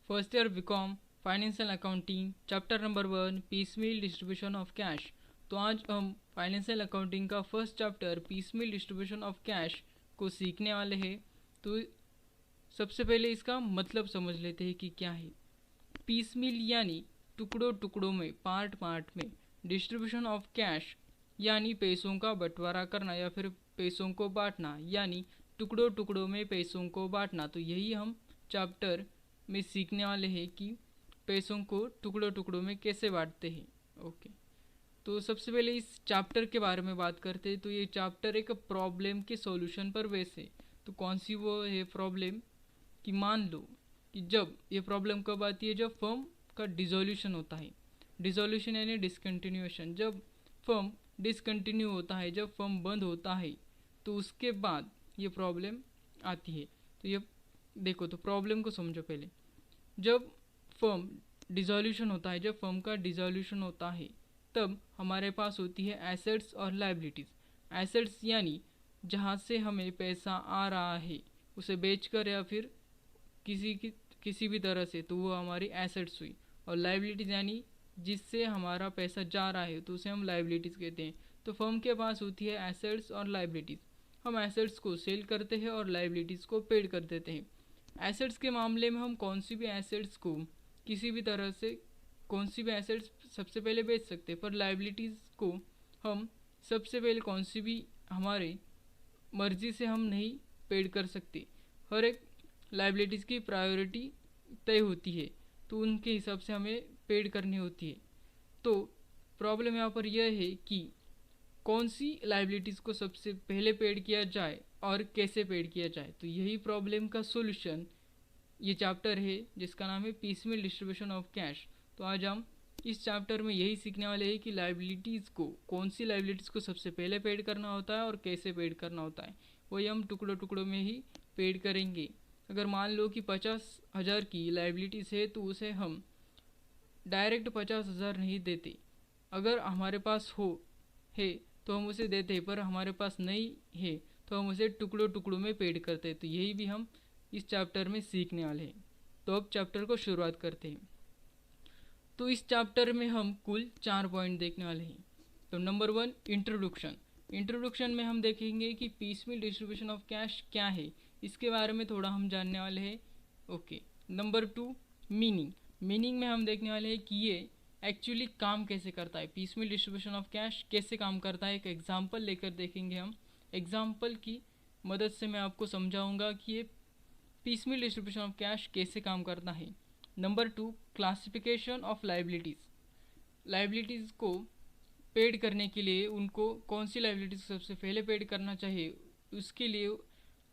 First year BCom financial accounting chapter number 1 piecemeal distribution of cash. तो आज हम financial accounting का first chapter piecemeal distribution of cash को सीखने वाले हैं। तो सबसे पहले इसका मतलब समझ लेते हैं कि क्या है। पीसमील यानी टुकड़ों टुकड़ों में, पार्ट पार्ट में। डिस्ट्रीब्यूशन ऑफ कैश यानी पैसों का बंटवारा करना या फिर पैसों को बांटना, यानी टुकड़ों टुकड़ों में पैसों को बांटना। तो यही हम चैप्टर में सीखने वाले हैं कि पैसों को टुकड़ों टुकड़ों में कैसे बांटते हैं। ओके, तो सबसे पहले इस चैप्टर के बारे में बात करते हैं। तो ये चैप्टर एक प्रॉब्लम के सॉल्यूशन पर बेस है। तो कौन सी वो है प्रॉब्लम कि मान लो कि जब ये प्रॉब्लम कब आती है, जब फर्म का डिसोल्यूशन होता है। डिसोल्यूशन यानी डिसकंटिन्यूएशन। जब फर्म डिसकंटिन्यू होता है, जब फर्म बंद होता है, तो उसके बाद ये प्रॉब्लम आती है। तो ये देखो, तो प्रॉब्लम को समझो पहले। जब फर्म डिसोल्यूशन होता है, जब फर्म का डिसोल्यूशन होता है, तब हमारे पास होती है एसेट्स और लायबिलिटीज़। एसेट्स यानी जहाँ से हमें पैसा आ रहा है उसे बेचकर या फिर किसी भी तरह से, तो वो हमारी एसेट्स हुई। और लायबिलिटीज़ यानी जिससे हमारा पैसा जा रहा है, तो उसे हम लायबिलिटीज़ कहते हैं। तो फर्म के पास होती है एसेट्स और लायबिलिटीज़। हम एसेट्स को सेल करते हैं और लायबिलिटीज़ को पेड कर देते हैं। एसेट्स के मामले में हम कौन सी भी एसेट्स को किसी भी तरह से, कौन सी भी एसेट्स सबसे पहले बेच सकते हैं, पर लायबिलिटीज़ को हम सबसे पहले कौन सी भी हमारे मर्जी से हम नहीं पेड कर सकते। हर एक लायबिलिटीज़ की प्रायोरिटी तय होती है, तो उनके हिसाब से हमें पेड करनी होती है। तो प्रॉब्लम यहाँ पर यह है कि कौन सी लायबिलिटीज़ को सबसे पहले पेड किया जाए और कैसे पेड किया जाए। तो यही प्रॉब्लम का सॉल्यूशन ये चैप्टर है, जिसका नाम है पीसमील डिस्ट्रीब्यूशन ऑफ कैश। तो आज हम इस चैप्टर में यही सीखने वाले हैं कि लायबिलिटीज़ को, कौन सी लायबिलिटीज़ को सबसे पहले पेड करना होता है और कैसे पेड करना होता है। वही हम टुकड़ों टुकड़ों में ही पेड करेंगे। अगर मान लो कि 50,000 की लायबिलिटीज़ है, तो उसे हम डायरेक्ट 50,000 नहीं देते। अगर हमारे पास है तो हम उसे देते हैं, पर हमारे पास नहीं है तो हम उसे टुकड़ों टुकड़ों में पेड करते हैं। तो यही भी हम इस चैप्टर में सीखने वाले हैं। तो अब चैप्टर को शुरुआत करते हैं। तो इस चैप्टर में हम कुल 4 पॉइंट देखने वाले हैं। तो नंबर 1 इंट्रोडक्शन। इंट्रोडक्शन में हम देखेंगे कि पीसमील डिस्ट्रीब्यूशन ऑफ कैश क्या है, इसके बारे में थोड़ा हम जानने वाले हैं। Okay, number 2 meaning. मीनिंग में हम देखने वाले हैं कि ये एक्चुअली काम कैसे करता है, पीसमील डिस्ट्रीब्यूशन ऑफ कैश कैसे काम करता है। एक एग्जाम्पल लेकर देखेंगे हम। एग्जाम्पल की मदद से मैं आपको समझाऊंगा कि ये पीसमील डिस्ट्रीब्यूशन ऑफ कैश कैसे काम करता है। Number 2 classification of liabilities. Liabilities को पेड करने के लिए उनको कौन सी लायबिलिटीज़ सबसे पहले पेड करना चाहिए, उसके लिए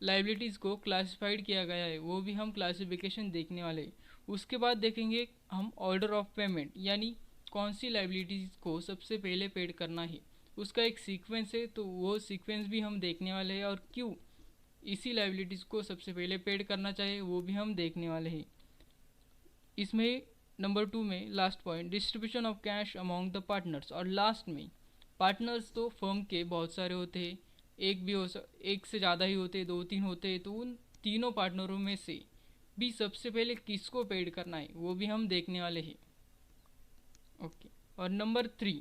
लायबिलिटीज़ को क्लासिफाइड किया गया है, वो भी हम क्लासिफिकेशन देखने वाले हैं। उसके बाद देखेंगे हम ऑर्डर ऑफ पेमेंट, यानी कौन सी लायबिलिटीज़ को सबसे पहले पेड करना है, उसका एक सीक्वेंस है, तो वो सीक्वेंस भी हम देखने वाले हैं। और क्यों इसी लायबिलिटीज़ को सबसे पहले पेड करना चाहिए, वो भी हम देखने वाले हैं। इसमें नंबर 2 में last point distribution of cash among the partners. और लास्ट में पार्टनर्स तो फर्म के बहुत सारे होते हैं, एक से ज़्यादा ही होते हैं, 2-3 होते हैं। तो उन तीनों पार्टनरों में से भी सबसे पहले किसको पेड करना है, वो भी हम देखने वाले हैं। ओके, और नंबर 3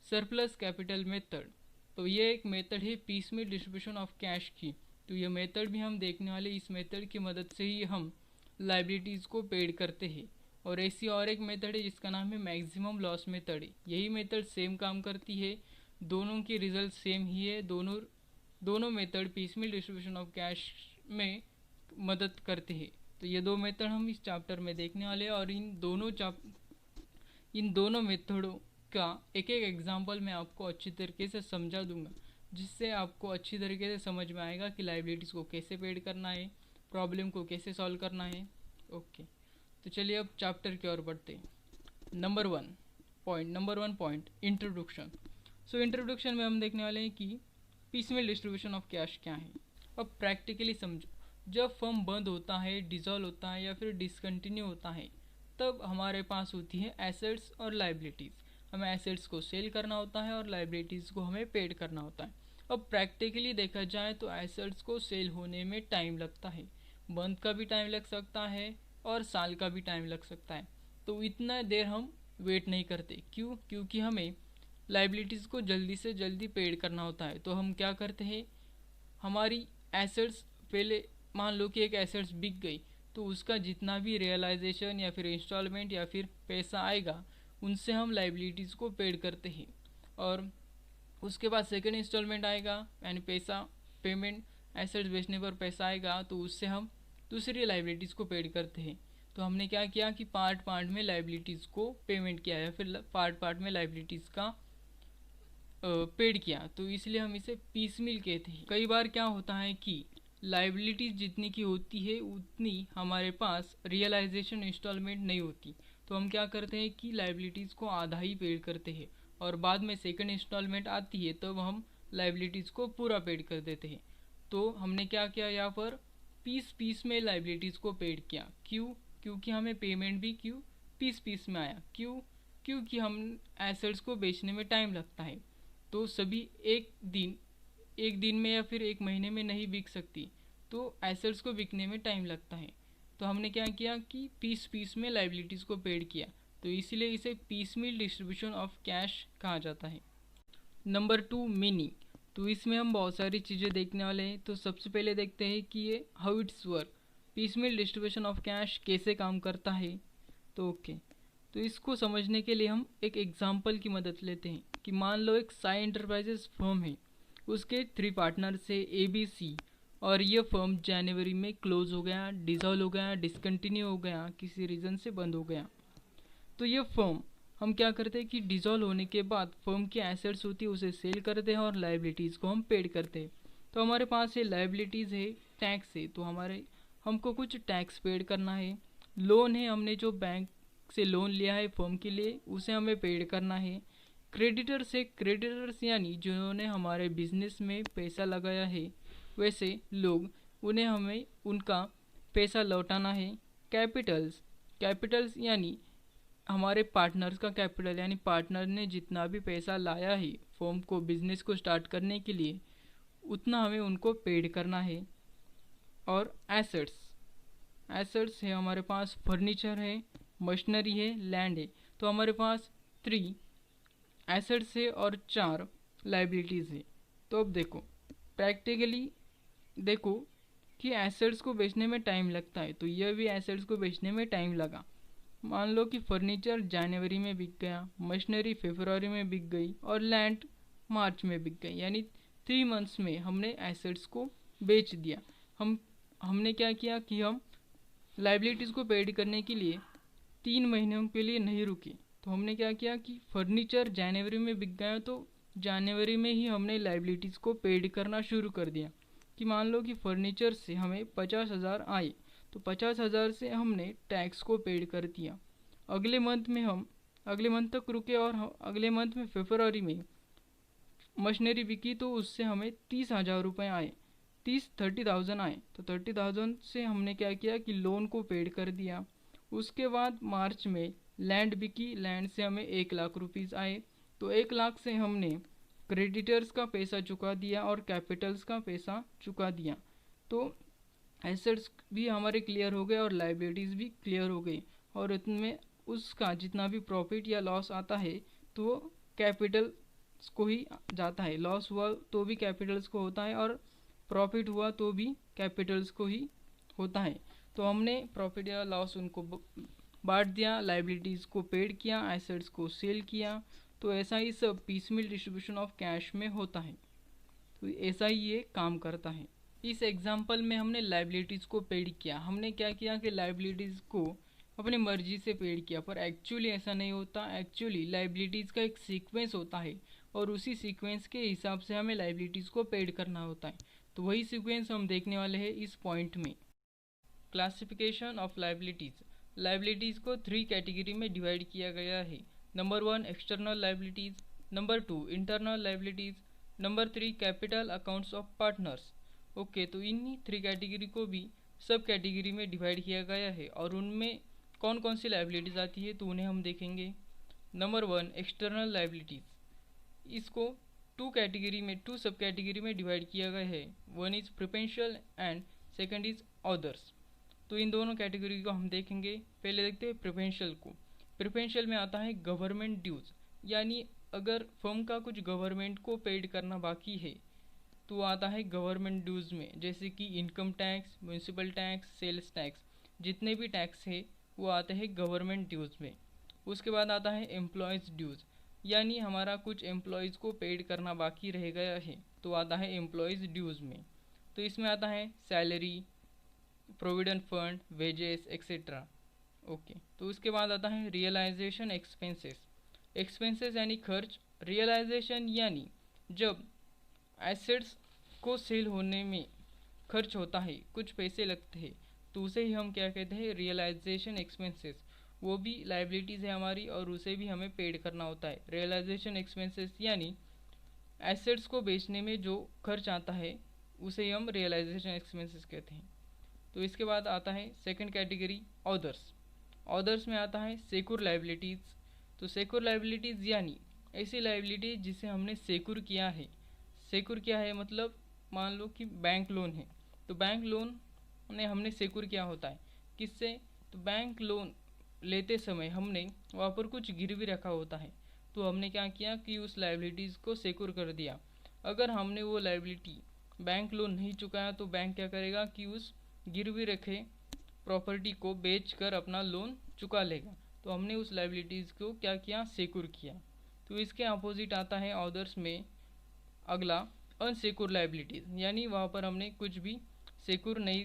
सरप्लस कैपिटल मेथड। तो ये एक मेथड है पीसमील डिस्ट्रीब्यूशन ऑफ कैश की। तो ये मेथड भी हम देखने वाले। इस मेथड की मदद से ही हम लायबिलिटीज़ को पेड करते हैं। और ऐसी और एक मेथड है जिसका नाम है मैक्सिमम लॉस मेथड। यही मेथड सेम काम करती है, दोनों की रिजल्ट सेम ही है। दोनों method piecemeal distribution of cash में मदद करते हैं। तो ये दो मेथड हम इस चैप्टर में देखने वाले हैं। और इन दोनों मेथडों का एक एक एग्जांपल मैं आपको अच्छी तरीके से समझा दूंगा, जिससे आपको अच्छी तरीके से समझ में आएगा कि लायबिलिटीज़ को कैसे पेड करना है, प्रॉब्लम को कैसे सॉल्व करना है। ओके, तो चलिए अब चैप्टर की ओर बढ़ते हैं। Number 1 point introduction. So introduction में हम देखने वाले हैं कि पीसमील डिस्ट्रीब्यूशन ऑफ कैश क्या है। अब प्रैक्टिकली समझो, जब फर्म बंद होता है, डिसॉल्व होता है या फिर डिसकंटिन्यू होता है, तब हमारे पास होती है एसेट्स और लायबिलिटीज़। हमें एसेट्स को सेल करना होता है और लायबिलिटीज़ को हमें पेड करना होता है। अब प्रैक्टिकली देखा जाए तो एसेट्स को सेल होने में टाइम लगता है, बंद का भी टाइम लग सकता है, और साल का भी टाइम लग सकता है। तो इतना देर हम वेट नहीं करते। क्यों? क्योंकि हमें लाइबिलिटीज़ को जल्दी से जल्दी पेड करना होता है। तो हम क्या करते हैं, हमारी एसेट्स पहले, मान लो कि एक एसेट्स बिक गई, तो उसका जितना भी रियलाइजेशन या फिर इंस्टॉलमेंट या फिर पैसा आएगा, उनसे हम लाइबिलिटीज़ को पेड करते हैं। और उसके बाद सेकंड इंस्टॉलमेंट आएगा, यानी पैसा पेमेंट, एसेट्स बेचने पर पैसा आएगा, तो उससे हम दूसरी लाइबिलिटीज़ को पेड करते हैं। तो हमने क्या किया कि पार्ट पार्ट में लाइबिलिटीज़ को पेमेंट किया या फिर पार्ट पार्ट में लाइबिलिटीज़ का पेड किया। तो इसलिए हम इसे पीसमिल कहते हैं। कई बार क्या होता है कि लाइबिलिटीज़ जितनी की होती है उतनी हमारे पास रियलाइजेशन इंस्टॉलमेंट नहीं होती। तो हम क्या करते हैं कि लाइबिलिटीज़ को आधा ही पेड करते हैं और बाद में सेकंड इंस्टॉलमेंट आती है तब हम लाइबिलिटीज़ को पूरा पेड कर देते हैं। तो हमने क्या किया, यहाँ पर पीस पीस में लाइबिलिटीज़ को पेड किया। क्यों? क्योंकि हमें पेमेंट भी क्यों पीस पीस में आया। क्यों? क्योंकि हम एसेट्स को बेचने में टाइम लगता है, तो सभी एक दिन में या फिर एक महीने में नहीं बिक सकती, तो एसेट्स को बिकने में टाइम लगता है। तो हमने क्या किया कि पीस पीस में लाइबिलिटीज़ को पेड किया। तो इसलिए इसे पीसमील डिस्ट्रीब्यूशन ऑफ कैश कहा जाता है। Number 2, meaning. तो इसमें हम बहुत सारी चीज़ें देखने वाले हैं। तो सबसे पहले देखते हैं कि ये how it's work, piecemeal distribution of cash कैसे काम करता है। तो ओके, तो इसको समझने के लिए हम एक एग्जाम्पल की मदद लेते हैं कि मान लो एक साई एंटरप्राइजेस फर्म है, उसके 3 पार्टनर्स है ABC, और ये फर्म जनवरी में क्लोज हो गया, डिसॉल्व हो गया, डिसकंटिन्यू हो गया, किसी रीज़न से बंद हो गया। तो ये फर्म हम क्या करते हैं कि डिसॉल्व होने के बाद फर्म की एसेट्स होती है उसे सेल करते हैं और लाइबिलिटीज़ को हम पेड करते हैं। तो हमारे पास ये लाइबिलिटीज़ है, टैक्स है, तो हमको कुछ टैक्स पेड करना है। लोन है, हमने जो बैंक से लोन लिया है फर्म के लिए उसे हमें पेड करना है। क्रेडिटर्स है, क्रेडिटर्स यानी जिन्होंने हमारे बिजनेस में पैसा लगाया है वैसे लोग, उन्हें हमें उनका पैसा लौटाना है। कैपिटल्स, कैपिटल्स यानी हमारे पार्टनर्स का कैपिटल, यानी पार्टनर ने जितना भी पैसा लाया है फर्म को बिजनेस को स्टार्ट करने के लिए उतना हमें उनको पेड करना है। और एसेट्स, एसेट्स है हमारे पास फर्नीचर है, मशीनरी है, लैंड है। तो हमारे पास 3 एसेट्स है और 4 लाइबिलिटीज़ है। तो अब देखो, प्रैक्टिकली देखो कि एसेट्स को बेचने में टाइम लगता है, तो यह भी एसेट्स को बेचने में टाइम लगा। मान लो कि फर्नीचर जनवरी में बिक गया, मशीनरी फरवरी में बिक गई और लैंड मार्च में बिक गई, यानी 3 मंथ्स में हमने एसेट्स को बेच दिया। हमने क्या किया कि हम लाइबिलिटीज़ को पेड करने के लिए 3 महीनों के लिए नहीं रुके। तो हमने क्या किया कि फर्नीचर जनवरी में बिक गया, तो जनवरी में ही हमने लाइबिलिटीज़ को पेड करना शुरू कर दिया। कि मान लो कि फर्नीचर से हमें 50,000 आए, तो 50,000 से हमने टैक्स को पेड कर दिया। अगले मंथ तक रुके और अगले मंथ में फरवरी में मशीनरी बिकी, तो उससे हमें 30,000 रुपये आए, 30,000 आए। तो 30,000 से हमने क्या किया कि लोन को पेड कर दिया। उसके बाद मार्च में लैंड बिकी, लैंड से हमें 1,00,000 रुपीज़ आए, तो 1,00,000 से हमने क्रेडिटर्स का पैसा चुका दिया और कैपिटल्स का पैसा चुका दिया। तो एसेट्स भी हमारे क्लियर हो गए और लाइबिलिटीज़ भी क्लियर हो गई, और इनमें उसका जितना भी प्रॉफिट या लॉस आता है तो कैपिटल्स को ही जाता है। लॉस हुआ तो भी कैपिटल्स को होता है और प्रॉफिट हुआ तो भी कैपिटल्स को ही होता है। तो हमने प्रॉफिट या लॉस उनको बांट दिया, लाइबिलिटीज़ को पेड किया, एसेट्स को सेल किया। तो ऐसा ही सब पीसमिल डिस्ट्रीब्यूशन ऑफ कैश में होता है। तो ऐसा ही ये काम करता है। इस एग्जाम्पल में हमने लाइबिलिटीज़ को पेड किया। हमने क्या किया कि लाइबिलिटीज़ को अपनी मर्जी से पेड किया, पर एक्चुअली ऐसा नहीं होता। एक्चुअली लाइबिलिटीज़ का एक सीक्वेंस होता है और उसी सीक्वेंस के हिसाब से हमें लाइबिलिटीज़ को पेड करना होता है। तो वही सीक्वेंस हम देखने वाले हैं इस पॉइंट में। Classification of liabilities. लाइबिलिटीज़ को 3 कैटेगरी में डिवाइड किया गया है। Number 1 external liabilities, number 2 internal liabilities, number 3 capital accounts of partners. Okay, तो इन्हीं 3 कैटेगरी को भी सब कैटेगरी में डिवाइड किया गया है और उनमें कौन कौन सी लाइबिलिटीज़ आती है तो उन्हें हम देखेंगे। नंबर 1 एक्सटर्नल लाइबिलिटीज़, इसको 2 सब कैटेगरी में डिवाइड किया गया है। One is preferential and second is others. तो इन दोनों कैटेगरी को हम देखेंगे। पहले देखते हैं प्रेफरेंशियल को। प्रेफरेंशियल में आता है गवर्नमेंट ड्यूज, यानी अगर फर्म का कुछ गवर्नमेंट को पेड करना बाकी है तो आता है गवर्नमेंट ड्यूज में, जैसे कि income tax, municipal tax, sales tax, जितने भी टैक्स है वो आते हैं गवर्नमेंट ड्यूज में। उसके बाद आता है एम्प्लॉयज़ ड्यूज, यानी हमारा कुछ एम्प्लॉयज़ को पेड करना बाकी रह गया है तो आता है एम्प्लॉयज़ ड्यूज में। तो इसमें आता है salary, provident fund, wages etcetera. Okay, तो उसके बाद आता है रियलाइजेशन एक्सपेंसेस। एक्सपेंसेस यानी खर्च, रियलाइजेशन यानी जब एसेट्स को सेल होने में खर्च होता है, कुछ पैसे लगते हैं, तो उसे ही हम क्या कहते हैं, रियलाइजेशन एक्सपेंसेस। वो भी लाइबिलिटीज़ है हमारी और उसे भी हमें पेड करना होता है। रियलाइजेशन एक्सपेंसेस यानी एसेट्स को बेचने में जो खर्च आता है उसे हम रियलाइजेशन एक्सपेंसेस कहते हैं। तो इसके बाद आता है सेकंड कैटेगरी ऑदर्स। ऑदर्स में आता है सेक्योर लाइबिलिटीज़। तो सेक्योर लाइबिलिटीज़ यानी ऐसी लाइबिलिटी जिसे हमने सेक्योर किया है। सेक्योर किया है मतलब मान लो कि बैंक लोन है, तो बैंक लोन ने हमने सेक्योर किया होता है किससे, तो बैंक लोन लेते समय हमने वहाँ पर कुछ गिरवी रखा होता है, तो हमने क्या किया कि उस लाइबिलिटीज़ को सिक्योर कर दिया। अगर हमने वो लाइबिलिटी बैंक लोन नहीं चुकाया तो बैंक क्या करेगा कि उस गिरवी रखे प्रॉपर्टी को बेचकर अपना लोन चुका लेगा। तो हमने उस लाइबिलिटीज़ को क्या किया, सिक्योर किया। तो इसके अपोजिट आता है ऑदर्स में अगला अनसिक्योर लाइबिलिटीज़, यानी वहाँ पर हमने कुछ भी सिक्योर नहीं,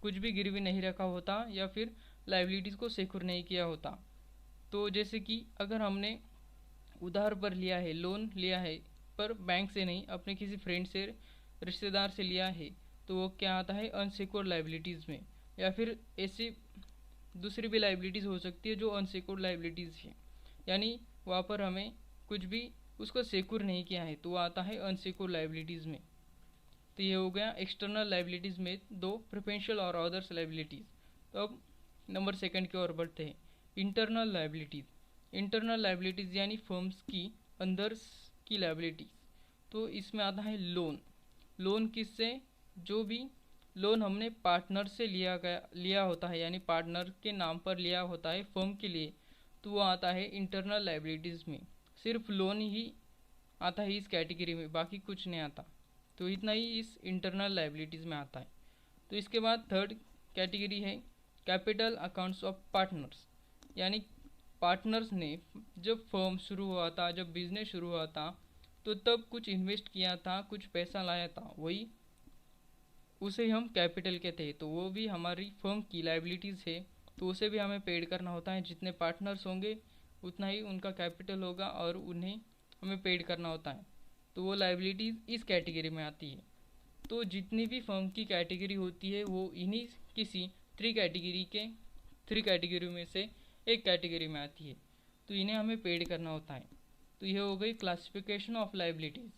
कुछ भी गिरवी नहीं रखा होता या फिर लाइबिलिटीज़ को सिक्योर नहीं किया होता। तो जैसे कि अगर हमने उधार पर लिया है, लोन लिया है पर बैंक से नहीं, अपने किसी फ्रेंड से, रिश्तेदार से लिया है, तो वो क्या आता है अनसिक्योर लाइबिलिटीज़ में। या फिर ऐसी दूसरी भी लाइबिलिटीज़ हो सकती है जो अनसिक्योर लाइबिलिटीज़ है, यानी वहाँ पर हमें कुछ भी उसको सिक्योर नहीं किया है तो वो आता है अनसिक्योर लाइबिलिटीज़ में। तो ये हो गया एक्सटर्नल लाइबिलिटीज़ में दो, प्रेफरेंशियल और अदर्स लाइबिलिटीज़। तो अब नंबर सेकंड की ओर बढ़ते हैं, इंटरनल लाइबिलिटीज़। इंटरनल लाइबिलिटीज़ यानी फर्म्स की अंदर की लाइबिलिटीज़। तो इसमें आता है लोन। लोन किससे, जो भी लोन हमने पार्टनर से लिया होता है, यानी पार्टनर के नाम पर लिया होता है फर्म के लिए, तो वो आता है इंटरनल लाइबिलिटीज़ में। सिर्फ लोन ही आता है इस कैटेगरी में, बाकी कुछ नहीं आता। तो इतना ही इस इंटरनल लाइबिलिटीज़ में आता है। तो इसके बाद थर्ड कैटेगरी है कैपिटल अकाउंट्स ऑफ पार्टनर्स, यानी पार्टनर्स ने जब फर्म शुरू हुआ था, जब बिजनेस शुरू हुआ था, तो तब कुछ इन्वेस्ट किया था, कुछ पैसा लाया था, वही उसे हम कैपिटल कहते हैं। तो वो भी हमारी फर्म की लाइबिलिटीज़ है, तो उसे भी हमें पेड करना होता है। जितने पार्टनर्स होंगे उतना ही उनका कैपिटल होगा और उन्हें हमें पेड करना होता है। तो वो लाइबिलिटीज़ इस कैटेगरी में आती है। तो जितनी भी फर्म की कैटेगरी होती है वो इन्हीं किसी थ्री कैटेगरी में से एक कैटेगरी में आती है, तो इन्हें हमें पेड करना होता है। तो यह हो गई क्लासिफिकेशन ऑफ लाइबिलिटीज़।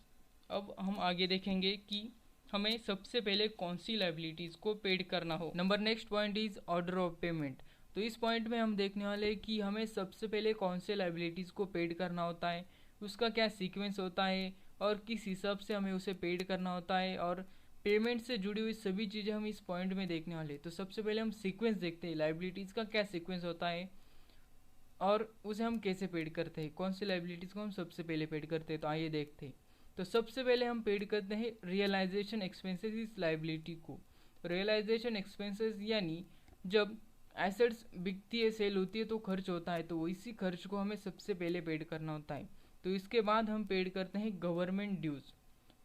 अब हम आगे देखेंगे कि हमें सबसे पहले कौन सी लाइबिलिटीज़ को पेड करना हो। Number next point is order of payment. तो इस पॉइंट में हम देखने वाले हैं कि हमें सबसे पहले कौन से लाइबिलिटीज़ को पेड करना होता है, उसका क्या सीक्वेंस होता है और किस हिसाब से हमें उसे पेड करना होता है, और पेमेंट से जुड़ी हुई सभी चीज़ें हम इस पॉइंट में देखने वाले हैं। तो सबसे पहले हम सीक्वेंस देखते हैं, लाइबिलिटीज़ का क्या सीक्वेंस होता है और उसे हम कैसे पेड करते हैं, कौन सी लाइबिलिटीज़ को हम सबसे पहले पेड करते हैं। तो आइए देखते हैं। तो सबसे पहले हम पेड करते हैं रियलाइजेशन एक्सपेंसेस इस लाइबिलिटी को। रियलाइजेशन एक्सपेंसेस यानी जब एसेट्स बिकती है, सेल होती है तो खर्च होता है, तो इसी खर्च को हमें सबसे पहले पेड करना होता है। तो इसके बाद हम पेड करते हैं गवर्नमेंट ड्यूज़,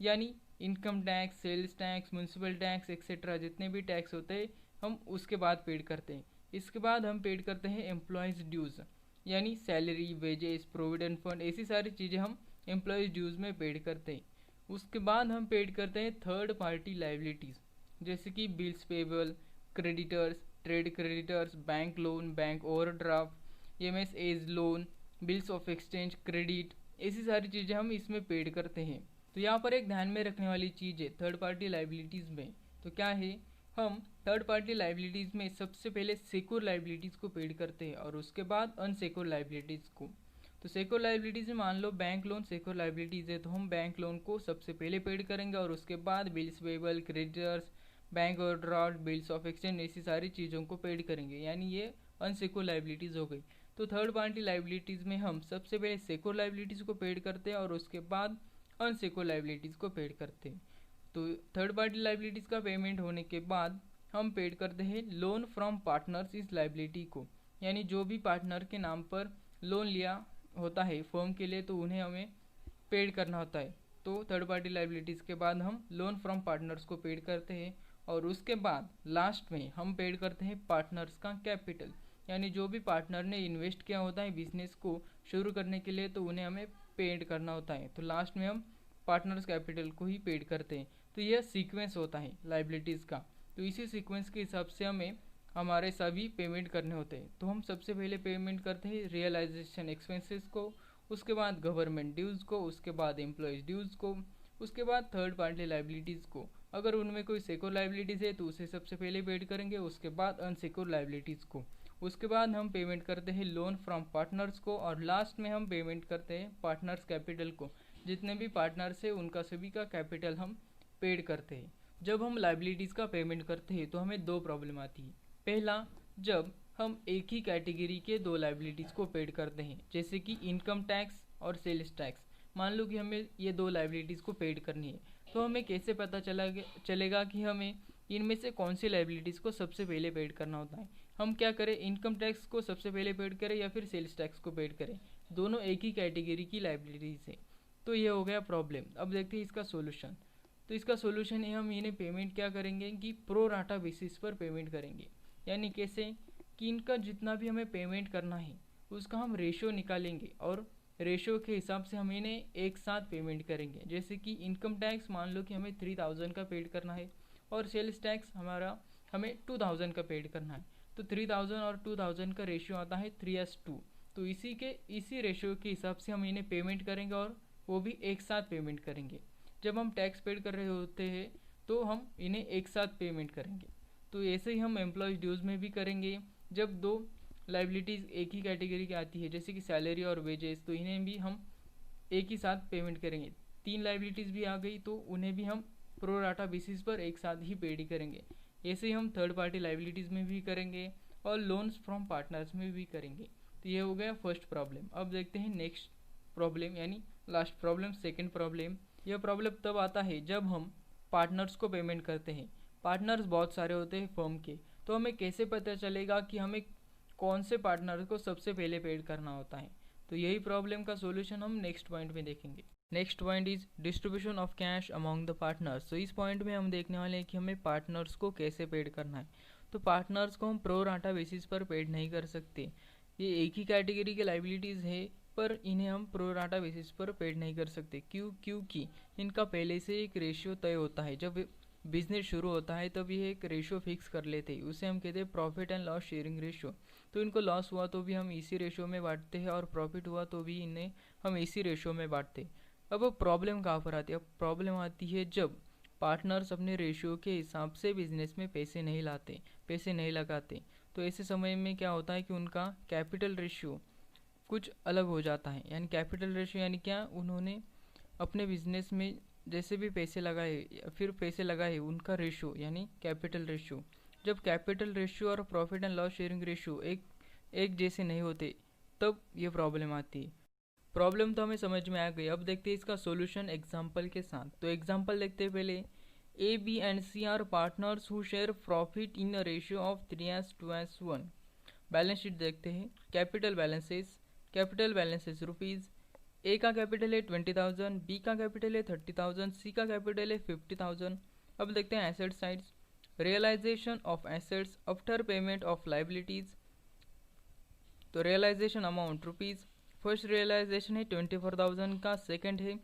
यानी income tax, sales tax, municipal tax etcetera, जितने भी टैक्स होते हैं हम उसके बाद पेड करते हैं। इसके बाद हम पेड करते हैं एम्प्लॉयज़ ड्यूज़, यानी सैलरी, वेजेस, प्रोविडेंट फंड, ऐसी सारी चीज़ें हम एम्प्लॉयज़ ड्यूज़ में पेड करते हैं। उसके बाद हम पेड करते हैं थर्ड पार्टी लाइबिलिटीज़, जैसे कि bills payable, creditors, trade creditors, bank loan, bank overdraft, MS as loan, bills of exchange, credit, ऐसी सारी चीज़ें हम इसमें पेड करते हैं। तो यहाँ पर एक ध्यान में रखने वाली चीज़ है थर्ड पार्टी लाइबिलिटीज़ में, तो क्या है, हम थर्ड पार्टी लाइबिलिटीज़ में सबसे पहले सिक्योर लाइबिलिटीज़ को पेड करते हैं और उसके बाद अनसिक्योर लाइबिलिटीज़ को। तो सिक्योर लाइबिलिटीज़ में मान लो बैंक लोन सिक्योर लाइबिलिटीज़ है, तो हम बैंक लोन को सबसे पहले पेड करेंगे और उसके बाद बिल्स पेबल, क्रेडिटर्स, बैंक और ड्राफ्ट, बिल्स ऑफ एक्सचेंज, ऐसी सारी चीज़ों को पेड करेंगे, यानी ये अनसिक्योर लाइबिलिटीज़ हो गई। तो थर्ड पार्टी लाइबिलिटीज़ में हम सबसे पहले सिक्योर लाइबिलिटीज़ को पेड करते हैं और उसके बाद अनसिक्योर लाइबिलिटीज़ को पेड करते हैं। तो थर्ड पार्टी लाइबिलिटीज़ का पेमेंट होने के बाद हम पेड करते हैं लोन फ्रॉम पार्टनर्स इस लाइबिलिटी को, यानी जो भी पार्टनर के नाम पर लोन लिया होता है फर्म के लिए तो उन्हें हमें पेड करना होता है। तो थर्ड पार्टी लाइबिलिटीज़ के बाद हम लोन फ्रॉम पार्टनर्स को पेड करते हैं और उसके बाद लास्ट में हम पेड करते हैं पार्टनर्स का कैपिटल, यानी जो भी पार्टनर ने इन्वेस्ट किया होता है बिजनेस को शुरू करने के लिए तो उन्हें हमें पेड करना होता है। तो लास्ट में हम पार्टनर्स कैपिटल को ही पेड करते हैं। तो यह सीक्वेंस होता है लाइबिलिटीज़ का। तो इसी सीक्वेंस के हिसाब से हमें हमारे सभी पेमेंट करने होते हैं। तो हम सबसे पहले पेमेंट करते हैं रियलाइजेशन एक्सपेंसेस को, उसके बाद गवर्नमेंट ड्यूज़ को, उसके बाद एम्प्लॉयज़ ड्यूज़ को, उसके बाद थर्ड पार्टी लाइबिलिटीज़ को। अगर उनमें कोई सिक्योर लाइबिलिटीज़ है तो उसे सबसे पहले पेड करेंगे, उसके बाद अनसिक्योर लाइबिलिटीज़ को। उसके बाद हम पेमेंट करते हैं लोन फ्रॉम पार्टनर्स को और लास्ट में हम पेमेंट करते हैं पार्टनर्स कैपिटल को। जितने भी पार्टनर्स हैं उनका सभी का कैपिटल हम पेड करते हैं। जब हम लाइबिलिटीज़ का पेमेंट करते हैं तो हमें दो प्रॉब्लम आती है। पहला, जब हम एक ही कैटेगरी के दो लाइबिलिटीज़ को पेड करते हैं, जैसे कि इनकम टैक्स और सेल्स टैक्स। मान लो कि हमें ये दो लाइबिलिटीज़ को पेड करनी है, तो हमें कैसे पता चलेगा कि हमें इनमें से कौन सी लाइबिलिटीज़ को सबसे पहले पेड करना होता है। हम क्या करें, इनकम टैक्स को सबसे पहले पेड करें या फिर सेल्स टैक्स को पेड करें? दोनों एक ही कैटेगरी की लाइबिलिटीज़ है। तो ये हो गया प्रॉब्लम। अब देखते हैं इसका सोल्यूशन। तो इसका सोल्यूशन है हम इन्हें पेमेंट क्या करेंगे कि प्रो राटा बेसिस पर पेमेंट करेंगे। यानी कैसे कि इनका जितना भी हमें पेमेंट करना है उसका हम रेशियो निकालेंगे और रेशियो के हिसाब से हम इन्हें एक साथ पेमेंट करेंगे। जैसे कि इनकम टैक्स मान लो कि हमें 3000 का पेड करना है और सेल्स टैक्स हमें 2000 का पेड करना है। तो 3000 और 2000 का रेशियो आता है 3:2। तो इसी रेशियो के हिसाब से हम इन्हें पेमेंट करेंगे और वो भी एक साथ पेमेंट करेंगे। जब हम टैक्स पेड कर रहे होते हैं तो हम इन्हें एक साथ पेमेंट करेंगे। तो ऐसे ही हम एम्प्लॉयज़ ड्यूज़ में भी करेंगे। जब दो लाइबिलिटीज़ एक ही कैटेगरी की आती है जैसे कि सैलरी और वेजेस, तो इन्हें भी हम एक ही साथ पेमेंट करेंगे। तीन लाइबिलिटीज़ भी आ गई तो उन्हें भी हम प्रो राटा बेसिस पर एक साथ ही पेड ही करेंगे। ऐसे ही हम थर्ड पार्टी लाइबिलिटीज़ में भी करेंगे और लोन्स फ्रॉम पार्टनर्स में भी करेंगे। तो ये हो गया फर्स्ट प्रॉब्लम। अब देखते हैं नेक्स्ट प्रॉब्लम, यानी लास्ट प्रॉब्लम, सेकेंड प्रॉब्लम। यह प्रॉब्लम तब आता है जब हम पार्टनर्स को पेमेंट करते हैं। पार्टनर्स बहुत सारे होते हैं फर्म के, तो हमें कैसे पता चलेगा कि हमें कौन से पार्टनर को सबसे पहले पेड करना होता है? तो यही प्रॉब्लम का सोल्यूशन हम नेक्स्ट पॉइंट में देखेंगे। Next point is distribution of cash among the partners. तो इस पॉइंट में हम देखने वाले हैं कि हमें पार्टनर्स को कैसे पेड करना है। तो पार्टनर्स को हम प्रो राटा बेसिस पर पेड नहीं कर सकते। ये एक ही कैटेगरी के लाइबिलिटीज़ है पर इन्हें हम प्रो राटा बेसिस पर पेड नहीं कर सकते। क्योंकि इनका पहले से एक रेशियो तय होता है। जब बिजनेस शुरू होता है तब ये एक रेशियो फिक्स कर लेते हैं, उसे हम कहते हैं profit and loss sharing ratio. तो इनको लॉस हुआ तो भी हम इसी रेशियो में बांटते हैं और प्रॉफिट हुआ तो भी इन्हें हम इसी रेशियो में बांटते हैं। अब प्रॉब्लम कहाँ पर आती है? अब प्रॉब्लम आती है जब पार्टनर्स अपने रेशियो के हिसाब से बिजनेस में पैसे नहीं लाते, पैसे नहीं लगाते। तो ऐसे समय में क्या होता है कि उनका कैपिटल रेशियो कुछ अलग हो जाता है। यानी कैपिटल रेशियो यानी क्या, उन्होंने अपने बिजनेस में जैसे भी पैसे लगाए या फिर पैसे लगाए उनका रेशियो यानी कैपिटल रेशियो। जब कैपिटल रेशियो और profit and loss sharing ratio एक जैसे नहीं होते तब ये प्रॉब्लम आती है। प्रॉब्लम तो हमें समझ में आ गई। अब देखते हैं इसका सॉल्यूशन एग्जांपल के साथ। तो एग्जांपल देखते हैं पहले। A, B and C are partners who share profit in a ratio of 3:1। Balance sheet देखते हैं। Capital balances rupees. ए का कैपिटल है 20,000, बी का कैपिटल है 30,000, सी का कैपिटल है 50,000। अब देखते हैं asset sides. Realisation of assets after payment of liabilities. तो realisation amount rupees. First realisation है 24,000 का, सेकंड है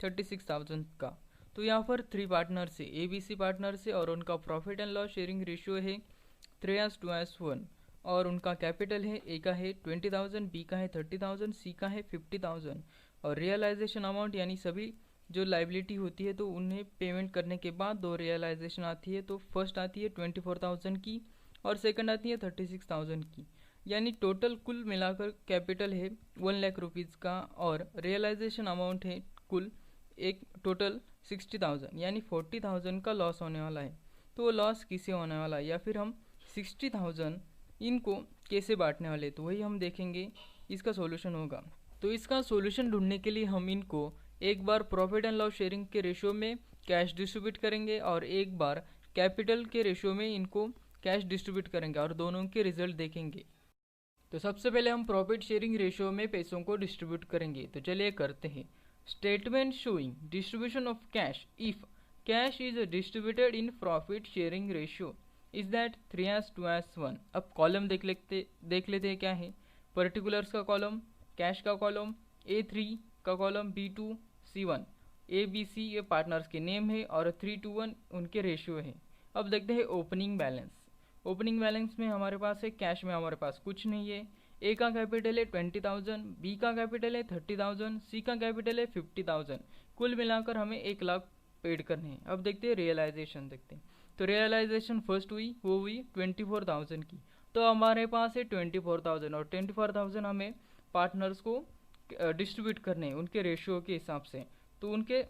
36,000 का। तो यहाँ पर 3 पार्टनर्स है, ए बी सी पार्टनर्स है और उनका profit and loss sharing ratio है 3:1 और उनका कैपिटल है, ए का है 20,000, बी का है 30,000, सी का है 50,000। और रियलाइजेशन अमाउंट यानी सभी जो लाइबिलिटी होती है तो उन्हें पेमेंट करने के बाद 2 रियलाइजेशन आती है। तो फर्स्ट आती है 24,000 की और सेकंड आती है 36,000 की। यानी टोटल कुल मिलाकर कैपिटल है 1 लाख रुपीज़ का और रियलाइजेशन अमाउंट है कुल एक टोटल 60,000, यानी 40,000 का लॉस होने वाला है। तो वो लॉस किसे होने वाला है, या फिर हम 60,000 इनको कैसे बांटने वाले, तो वही हम देखेंगे इसका सॉल्यूशन होगा। तो इसका सॉल्यूशन ढूंढने के लिए हम इनको एक बार प्रॉफिट एंड लॉस शेयरिंग के रेशियो में कैश डिस्ट्रीब्यूट करेंगे और एक बार कैपिटल के रेशियो में इनको कैश डिस्ट्रीब्यूट करेंगे और दोनों के रिजल्ट देखेंगे। तो सबसे पहले हम प्रॉफिट शेयरिंग रेशियो में पैसों को डिस्ट्रीब्यूट करेंगे, तो चलिए करते हैं। Statement showing distribution of cash if cash is distributed in profit sharing ratio is that 3:2:1। अब कॉलम देख लेते हैं क्या है। पर्टिकुलर्स का कॉलम, कैश का कॉलम, A3 का कॉलम, B2, C1, ABC ये पार्टनर्स के नेम है और 3:1 उनके रेशियो है। अब देखते हैं ओपनिंग बैलेंस। ओपनिंग बैलेंस में हमारे पास है, कैश में हमारे पास कुछ नहीं है। ए का कैपिटल है 20,000, बी का कैपिटल है 30,000, सी का कैपिटल है 50,000। कुल मिलाकर हमें 1 लाख पेड करने हैं। अब देखते हैं रियलाइजेशन, देखते हैं। तो रियलाइजेशन फर्स्ट हुई, वो हुई 24,000 की। तो हमारे पास है 24,000 और 24,000 हमें पार्टनर्स को डिस्ट्रीब्यूट करने हैं उनके रेशियो के हिसाब से। तो उनके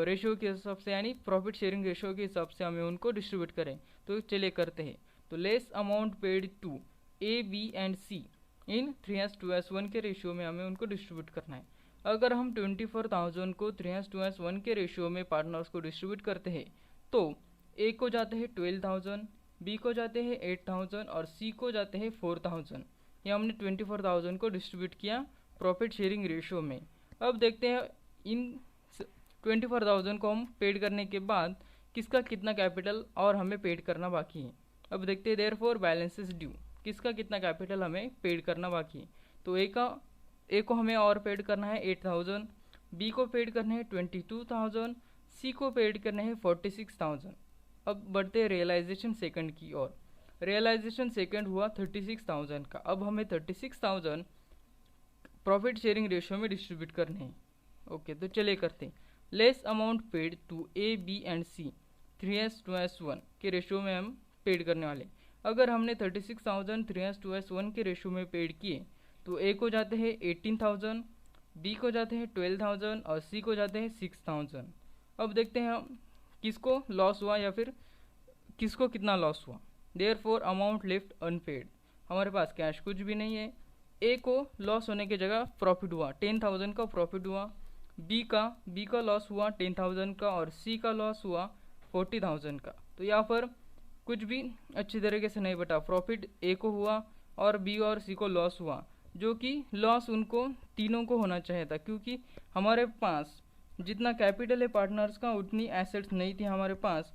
रेशियो के हिसाब से यानी प्रॉफिट शेयरिंग रेशियो के हिसाब से हमें उनको डिस्ट्रीब्यूट करें। तो चलिए करते हैं। तो less amount paid to A, B and C in 3:2:1 के रेशियो में हमें उनको डिस्ट्रीब्यूट करना है। अगर हम 24,000 को 3:2:1 के रेशियो में पार्टनर्स को डिस्ट्रीब्यूट करते हैं तो ए को जाते हैं 12,000, बी को जाते हैं 8,000 और सी को जाते हैं 4,000। ये हमने 24,000 को डिस्ट्रीब्यूट किया प्रॉफिट शेयरिंग रेशियो में। अब देखते हैं इन 24,000 को हम पेड करने के बाद किसका कितना कैपिटल और हमें पेड करना बाकी है। अब देखते हैं देयरफॉर बैलेंस इज ड्यू, किसका कितना कैपिटल हमें पेड करना बाकी है। तो ए को हमें और पेड करना है 8,000, बी को पेड करना है 22,000, सी को पेड करना है 46,000। अब बढ़ते हैं रियलाइजेशन सेकंड की ओर। रियलाइजेशन सेकंड हुआ 36,000 का। अब हमें 36,000 प्रॉफिट शेयरिंग रेशियो में डिस्ट्रीब्यूट करने हैं। ओके, तो चलिए करते हैं। Less amount paid to A, B and C 3:1 के रेशियो में हम पेड करने वाले। अगर हमने 36,000 3:1 के रेशियो में पेड किए तो ए को जाते हैं 18,000, बी को जाते हैं 12,000 और सी को जाते हैं 6,000। अब देखते हैं हम किसको लॉस हुआ या फिर किसको कितना लॉस हुआ। देयरफॉर अमाउंट लेफ्ट अनपेड, हमारे पास कैश कुछ भी नहीं है। ए को लॉस होने की जगह प्रॉफिट हुआ, 10,000 का प्रॉफिट हुआ। बी का लॉस हुआ 10,000 का और सी का लॉस हुआ 40,000 का। तो यहाँ पर कुछ भी अच्छी तरीके से नहीं बटा। प्रॉफिट ए को हुआ और बी और सी को लॉस हुआ, जो कि लॉस उनको तीनों को होना चाहिए था, क्योंकि हमारे पास जितना कैपिटल है पार्टनर्स का उतनी एसेट्स नहीं थी हमारे पास।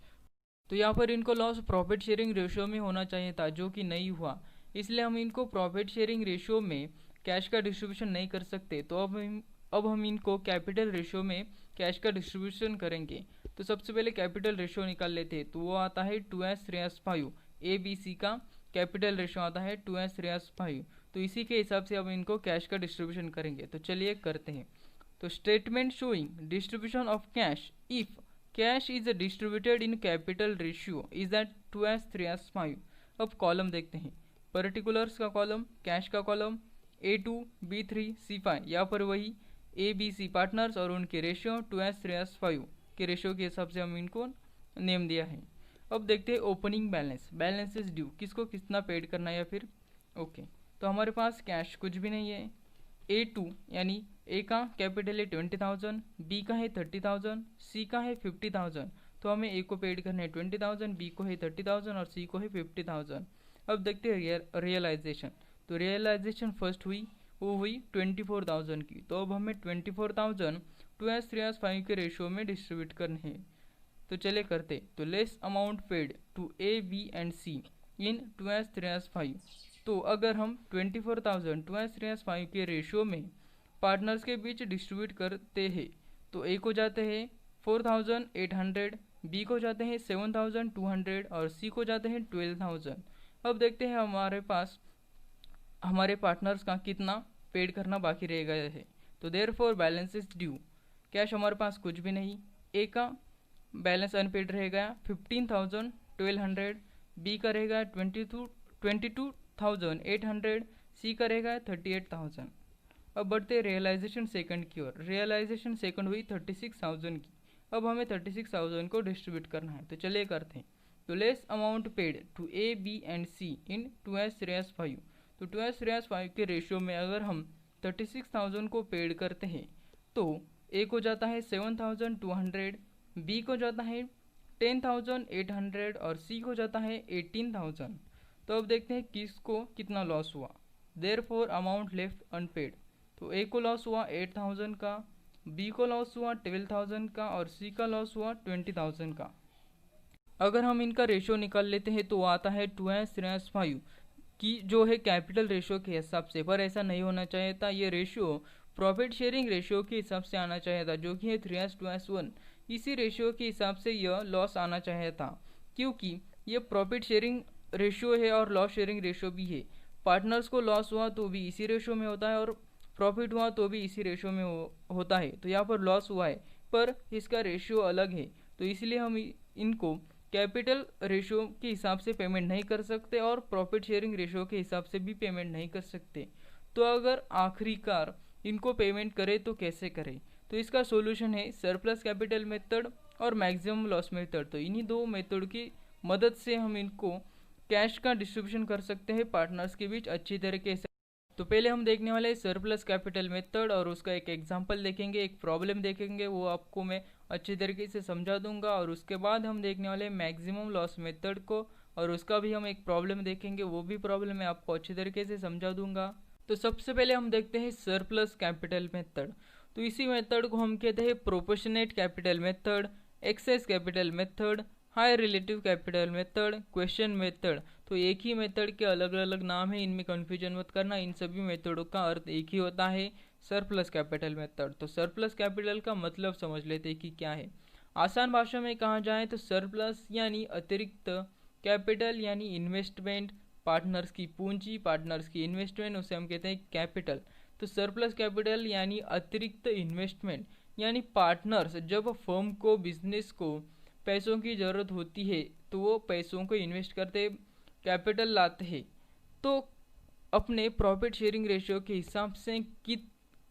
तो यहाँ पर इनको लॉस प्रॉफिट शेयरिंग रेशियो में होना चाहिए था, जो कि नहीं हुआ। इसलिए हम इनको प्रॉफिट शेयरिंग रेशियो में कैश का डिस्ट्रीब्यूशन नहीं कर सकते। तो अब हम इनको कैपिटल रेशियो में कैश का डिस्ट्रीब्यूशन करेंगे। तो सबसे पहले कैपिटल रेशियो निकाल लेते हैं। तो वो आता है 2:5। ए बी सी का कैपिटल रेशियो आता है 2:5। तो इसी के हिसाब से अब इनको कैश का डिस्ट्रीब्यूशन करेंगे। तो चलिए करते हैं। तो statement showing distribution of cash if cash is distributed in capital ratio is that 2:3:5। अब कॉलम देखते हैं। पर्टिकुलर्स का कॉलम, कैश का कॉलम, A2, B3, C5। यहाँ पर वही ए बी सी पार्टनर्स और उनके रेशियो 2:3:5 के रेशियो के हिसाब से हम इनको नेम दिया है। अब देखते हैं opening balance, balance is due, किसको कितना पेड करना है या फिर ओके। तो हमारे पास कैश कुछ भी नहीं है। A2 यानी ए का कैपिटल है 20,000, बी का है 30,000, सी का है 50,000। तो हमें ए को पेड करना है 20,000, बी को है 30,000 और सी को है 50,000। अब देखते हैं रियलाइजेशन। तो रियलाइजेशन फर्स्ट हुई, वो हुई 24,000 की। तो अब हमें 24,000 2:3:5 के रेशियो में डिस्ट्रीब्यूट करने हैं। तो चले करते। तो less amount paid to A, B and C in 2:3:5। तो अगर हम 24,000 2:3:5 के रेशियो में पार्टनर्स के बीच डिस्ट्रीब्यूट करते हैं तो ए को जाते हैं 4,800, बी को जाते हैं 7,200 और सी को जाते हैं 12,000। अब देखते हैं हमारे पास हमारे पार्टनर्स का कितना पेड करना बाकी रह गया है। तो therefore balance is due, cash हमारे पास कुछ भी नहीं। ए का बैलेंस अनपेड रह गया 15,1200, बी का रहेगा 22,800, सी का रहेगा 38,000। अब बढ़ते रियलाइजेशन सेकंड की ओर। रियलाइजेशन सेकंड हुई 36,000 की। अब हमें 36,000 को डिस्ट्रीब्यूट करना है। तो चलिए करते हैं। तो तो less amount paid to A B and C in 2s-5। तो 2s-5 के रेशियो में अगर हम 36,000 को पेड करते हैं तो ए को जाता है 7,200, बी को जाता है 10,800 और सी को जाता है 18,000। तो अब देखते हैं किसको कितना लॉस हुआ। देयरफॉर अमाउंट लेफ्ट अनपेड, तो ए को लॉस हुआ 8,000 का, बी को लॉस हुआ 12,000 का और सी का लॉस हुआ 20,000 का। अगर हम इनका रेशियो निकाल लेते हैं तो आता है 2s-5 की जो है कैपिटल रेशियो के हिसाब से, पर ऐसा नहीं होना चाहिए था। ये रेशियो प्रॉफिट शेयरिंग रेशियो के हिसाब से आना चाहिए था जो कि है 3s-2s1। इसी रेशियो के हिसाब से यह लॉस आना चाहिए था, क्योंकि ये प्रॉफिट शेयरिंग रेशियो है और लॉस शेयरिंग रेशियो भी है। पार्टनर्स को लॉस हुआ तो भी इसी रेशियो में होता है और प्रॉफिट हुआ तो भी इसी रेशियो में होता है। तो यहाँ पर लॉस हुआ है पर इसका रेशियो अलग है, तो इसलिए हम इनको कैपिटल रेशियो के हिसाब से पेमेंट नहीं कर सकते और प्रॉफिट शेयरिंग रेशियो के हिसाब से भी पेमेंट नहीं कर सकते। तो अगर आखिरकार इनको पेमेंट करें तो कैसे करें? तो इसका सॉल्यूशन है सरप्लस कैपिटल मेथड और मैक्सिमम लॉस मेथड। तो इन्हीं दो मेथड की मदद से हम इनको कैश का डिस्ट्रीब्यूशन कर सकते हैं पार्टनर्स के बीच अच्छी तरीके से। तो पहले हम देखने वाले हैं सरप्लस कैपिटल मेथड और उसका एक एग्जांपल देखेंगे, एक प्रॉब्लम देखेंगे, वो आपको मैं अच्छी तरीके से समझा दूंगा। और उसके बाद हम देखने वाले हैं मैक्सिमम लॉस मेथड को और उसका भी हम एक प्रॉब्लम देखेंगे, वो भी प्रॉब्लम मैं आपको अच्छी तरीके से समझा दूंगा। तो सबसे पहले हम देखते हैं सरप्लस कैपिटल मेथड। तो इसी मेथड को हम कहते हैं proportionate capital method, excess capital method, high relative capital method, question method. तो एक ही मेथड के अलग अलग नाम है, इनमें कंफ्यूजन मत करना। इन सभी मेथडों का अर्थ एक ही होता है, सरप्लस कैपिटल मेथड। तो सरप्लस कैपिटल का मतलब समझ लेते हैं कि क्या है। आसान भाषा में कहा जाए तो सरप्लस यानी अतिरिक्त, कैपिटल यानी इन्वेस्टमेंट, पार्टनर्स की पूंजी, पार्टनर्स की इन्वेस्टमेंट, उसे हम कहते हैं कैपिटल। तो सरप्लस कैपिटल यानी अतिरिक्त इन्वेस्टमेंट, यानी पार्टनर्स जब फर्म को, बिजनेस को पैसों की ज़रूरत होती है तो वो पैसों को इन्वेस्ट करते, कैपिटल लाते हैं। तो अपने प्रॉफिट शेयरिंग रेशियो के हिसाब से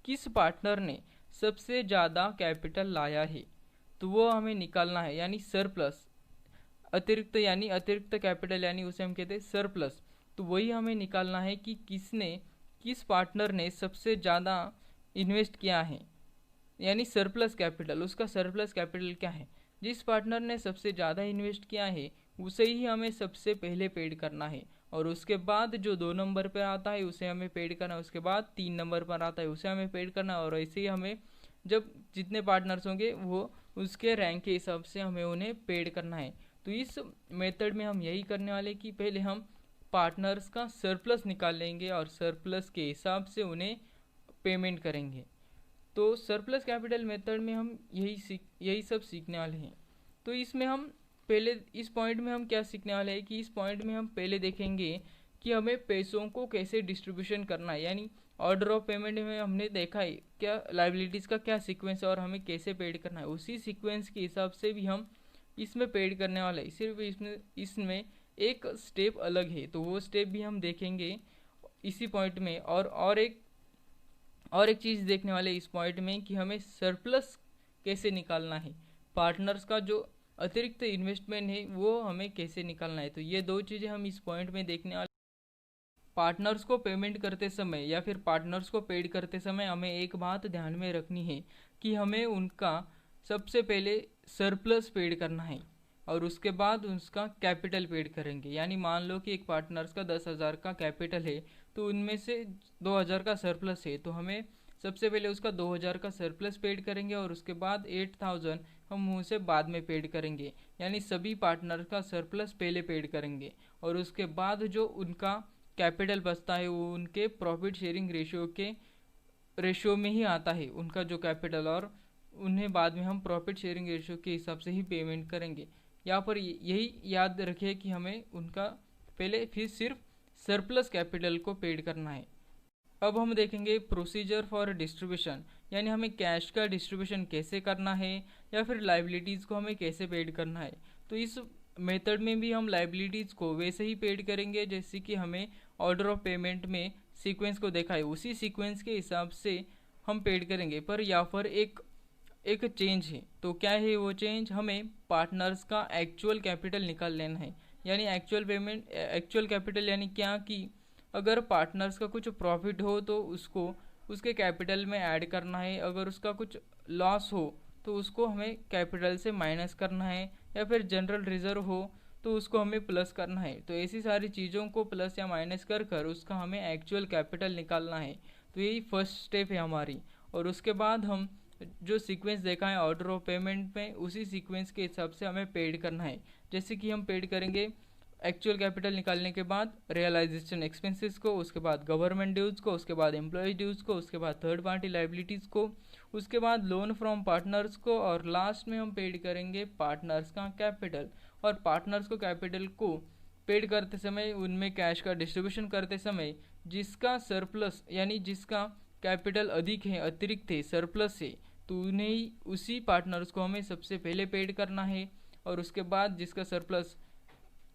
किस पार्टनर ने सबसे ज़्यादा कैपिटल लाया है तो वो हमें निकालना है, यानी सरप्लस। अतिरिक्त यानी अतिरिक्त कैपिटल यानी उसे हम कहते हैं सरप्लस। तो वही हमें निकालना है कि किस पार्टनर ने सबसे ज़्यादा इन्वेस्ट किया है, यानी सरप्लस कैपिटल। उसका सरप्लस कैपिटल क्या है? जिस पार्टनर ने सबसे ज़्यादा इन्वेस्ट किया है उसे ही हमें सबसे पहले पेड करना है, और उसके बाद जो 2 नंबर पर आता है उसे हमें पेड करना है, उसके बाद 3 नंबर पर आता है उसे हमें पेड करना है, और ऐसे ही हमें जब जितने पार्टनर्स होंगे वो उसके रैंक के हिसाब से हमें उन्हें पेड करना है। तो इस मेथड में हम यही करने वाले कि पहले हम पार्टनर्स का सरप्लस निकाल लेंगे और सरप्लस के हिसाब से उन्हें पेमेंट करेंगे। तो सरप्लस कैपिटल मेथड में हम यही सब सीखने वाले हैं। तो इसमें हम पहले इस पॉइंट में हम क्या सीखने वाले हैं कि इस पॉइंट में हम पहले देखेंगे कि हमें पैसों को कैसे डिस्ट्रीब्यूशन करना है, यानी ऑर्डर ऑफ पेमेंट में हमने देखा है क्या लाइबिलिटीज़ का क्या सीक्वेंस है और हमें कैसे पेड करना है, उसी सीक्वेंस के हिसाब से भी हम इसमें पेड करने वाले हैं। सिर्फ इसमें एक स्टेप अलग है, तो वो स्टेप भी हम देखेंगे इसी पॉइंट में। और एक चीज़ देखने वाले इस पॉइंट में कि हमें सरप्लस कैसे निकालना है, पार्टनर्स का जो अतिरिक्त इन्वेस्टमेंट है वो हमें कैसे निकालना है। तो ये दो चीज़ें हम इस पॉइंट में देखने वाले। पार्टनर्स को पेमेंट करते समय या फिर पार्टनर्स को पेड करते समय हमें एक बात ध्यान में रखनी है कि हमें उनका सबसे पहले सरप्लस पेड करना है और उसके बाद उसका कैपिटल पेड करेंगे। यानी मान लो कि एक पार्टनर्स का 10,000 का कैपिटल है तो उनमें से 2,000 का सरप्लस है, तो हमें सबसे पहले उसका 2,000 का सरप्लस पेड करेंगे और उसके बाद 8,000 हम उसे बाद में पेड करेंगे। यानी सभी पार्टनर का सरप्लस पहले पेड करेंगे और उसके बाद जो उनका कैपिटल बचता है वो उनके प्रॉफिट शेयरिंग रेशियो में ही आता है उनका जो कैपिटल, और उन्हें बाद में हम प्रॉफिट शेयरिंग रेशियो के हिसाब से ही पेमेंट करेंगे। यहाँ पर यही याद रखिए कि हमें उनका पहले फिर सिर्फ सरप्लस कैपिटल को पेड करना है। अब हम देखेंगे प्रोसीजर फॉर डिस्ट्रीब्यूशन, यानी हमें कैश का डिस्ट्रीब्यूशन कैसे करना है या फिर लाइबिलिटीज़ को हमें कैसे पेड करना है। तो इस मेथड में भी हम लाइबिलिटीज़ को वैसे ही पेड करेंगे जैसे कि हमें ऑर्डर ऑफ पेमेंट में सीक्वेंस को देखा है, उसी सीक्वेंस के हिसाब से हम पेड करेंगे। पर यहाँ पर एक एक चेंज है। तो क्या है वो चेंज, हमें पार्टनर्स का एक्चुअल कैपिटल निकाल लेना है। यानी एक्चुअल कैपिटल यानी क्या कि अगर पार्टनर्स का कुछ प्रॉफिट हो तो उसको उसके कैपिटल में ऐड करना है, अगर उसका कुछ लॉस हो तो उसको हमें कैपिटल से माइनस करना है, या फिर जनरल रिजर्व हो तो उसको हमें प्लस करना है। तो ऐसी सारी चीज़ों को प्लस या माइनस कर कर उसका हमें एक्चुअल कैपिटल निकालना है। तो यही फर्स्ट स्टेप है हमारी। और उसके बाद हम जो सीक्वेंस देखा है ऑर्डर ऑफ पेमेंट में, उसी सीक्वेंस के हिसाब से हमें पेड करना है। जैसे कि हम पेड करेंगे एक्चुअल कैपिटल निकालने के बाद रियलाइजेशन एक्सपेंसेस को, उसके बाद गवर्नमेंट ड्यूज़ को, उसके बाद एम्प्लॉय ड्यूज़ को, उसके बाद थर्ड पार्टी लाइबिलिटीज़ को, उसके बाद लोन फ्रॉम पार्टनर्स को, और लास्ट में हम पेड करेंगे पार्टनर्स का कैपिटल। और पार्टनर्स को कैपिटल को पेड करते समय, उनमें कैश का डिस्ट्रीब्यूशन करते समय जिसका सरप्लस यानी जिसका कैपिटल अधिक है, अतिरिक्त है, सरप्लस है, तो उन्हें ही उसी पार्टनर्स को हमें सबसे पहले पेड करना है। और उसके बाद जिसका सरप्लस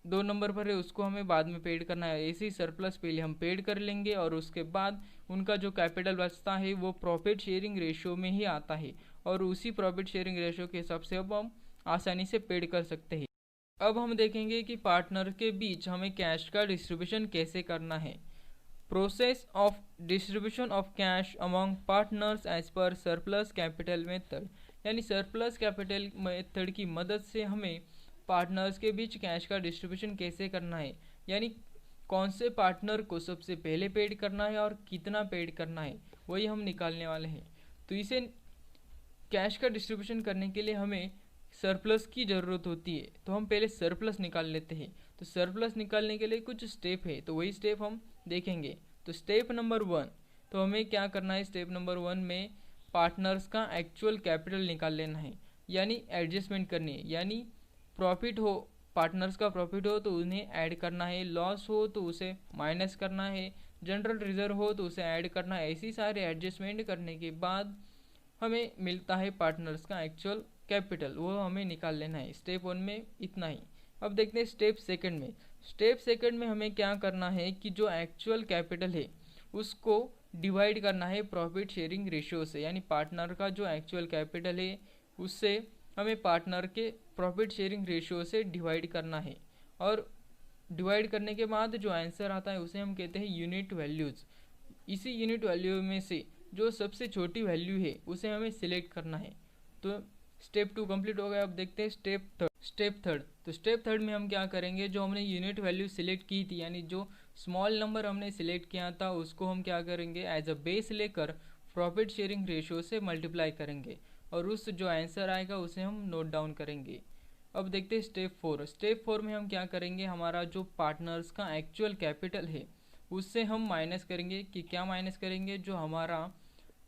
2 नंबर पर है उसको हमें बाद में पेड करना है। ऐसे ही सरप्लस पहले हम पेड कर लेंगे और उसके बाद उनका जो कैपिटल बचता है वो प्रॉफिट शेयरिंग रेशियो में ही आता है, और उसी प्रॉफिट शेयरिंग रेशियो के हिसाब से अब हम आसानी से पेड कर सकते हैं। अब हम देखेंगे कि पार्टनर के बीच हमें कैश का डिस्ट्रीब्यूशन कैसे करना है। Process of distribution of cash among partners as per surplus capital method, यानी सरप्लस कैपिटल मेथड की मदद से हमें पार्टनर्स के बीच कैश का डिस्ट्रीब्यूशन कैसे करना है, यानी कौन से पार्टनर को सबसे पहले पेड करना है और कितना पेड करना है, वही हम निकालने वाले हैं। तो इसे कैश का डिस्ट्रीब्यूशन करने के लिए हमें सरप्लस की ज़रूरत होती है, तो हम पहले सरप्लस निकाल लेते हैं। तो सरप्लस निकालने के लिए कुछ स्टेप है, तो वही स्टेप हम देखेंगे। तो स्टेप नंबर 1, तो हमें क्या करना है, स्टेप नंबर 1 में पार्टनर्स का एक्चुअल कैपिटल निकाल लेना है, यानी एडजस्टमेंट करनी है। यानी प्रॉफिट हो, पार्टनर्स का प्रॉफिट हो तो उन्हें ऐड करना है, लॉस हो तो उसे माइनस करना है, जनरल रिजर्व हो तो उसे ऐड करना है। ऐसी सारे एडजस्टमेंट करने के बाद हमें मिलता है पार्टनर्स का एक्चुअल कैपिटल, वो हमें निकाल लेना है। स्टेप 1 में इतना ही। अब देखते हैं स्टेप सेकंड में। स्टेप सेकंड में हमें क्या करना है कि जो एक्चुअल कैपिटल है उसको डिवाइड करना है प्रॉफिट शेयरिंग रेशियो से, यानी पार्टनर का जो एक्चुअल कैपिटल है उससे हमें पार्टनर के प्रॉफिट शेयरिंग रेशियो से डिवाइड करना है। और डिवाइड करने के बाद जो आंसर आता है उसे हम कहते हैं यूनिट वैल्यूज़। इसी यूनिट वैल्यू में से जो सबसे छोटी वैल्यू है उसे हमें सिलेक्ट करना है। तो स्टेप 2 कंप्लीट हो गया। अब देखते हैं स्टेप थर्ड। तो स्टेप थर्ड में हम क्या करेंगे, जो हमने यूनिट वैल्यू सिलेक्ट की थी, यानी जो स्मॉल नंबर हमने सिलेक्ट किया था उसको हम क्या करेंगे, एज अ बेस लेकर प्रॉफिट शेयरिंग रेशियो से मल्टीप्लाई करेंगे, और उस जो आंसर आएगा उसे हम नोट डाउन करेंगे। अब देखते हैं स्टेप 4। स्टेप 4 में हम क्या करेंगे, हमारा जो पार्टनर्स का एक्चुअल कैपिटल है उससे हम माइनस करेंगे। कि क्या माइनस करेंगे, जो हमारा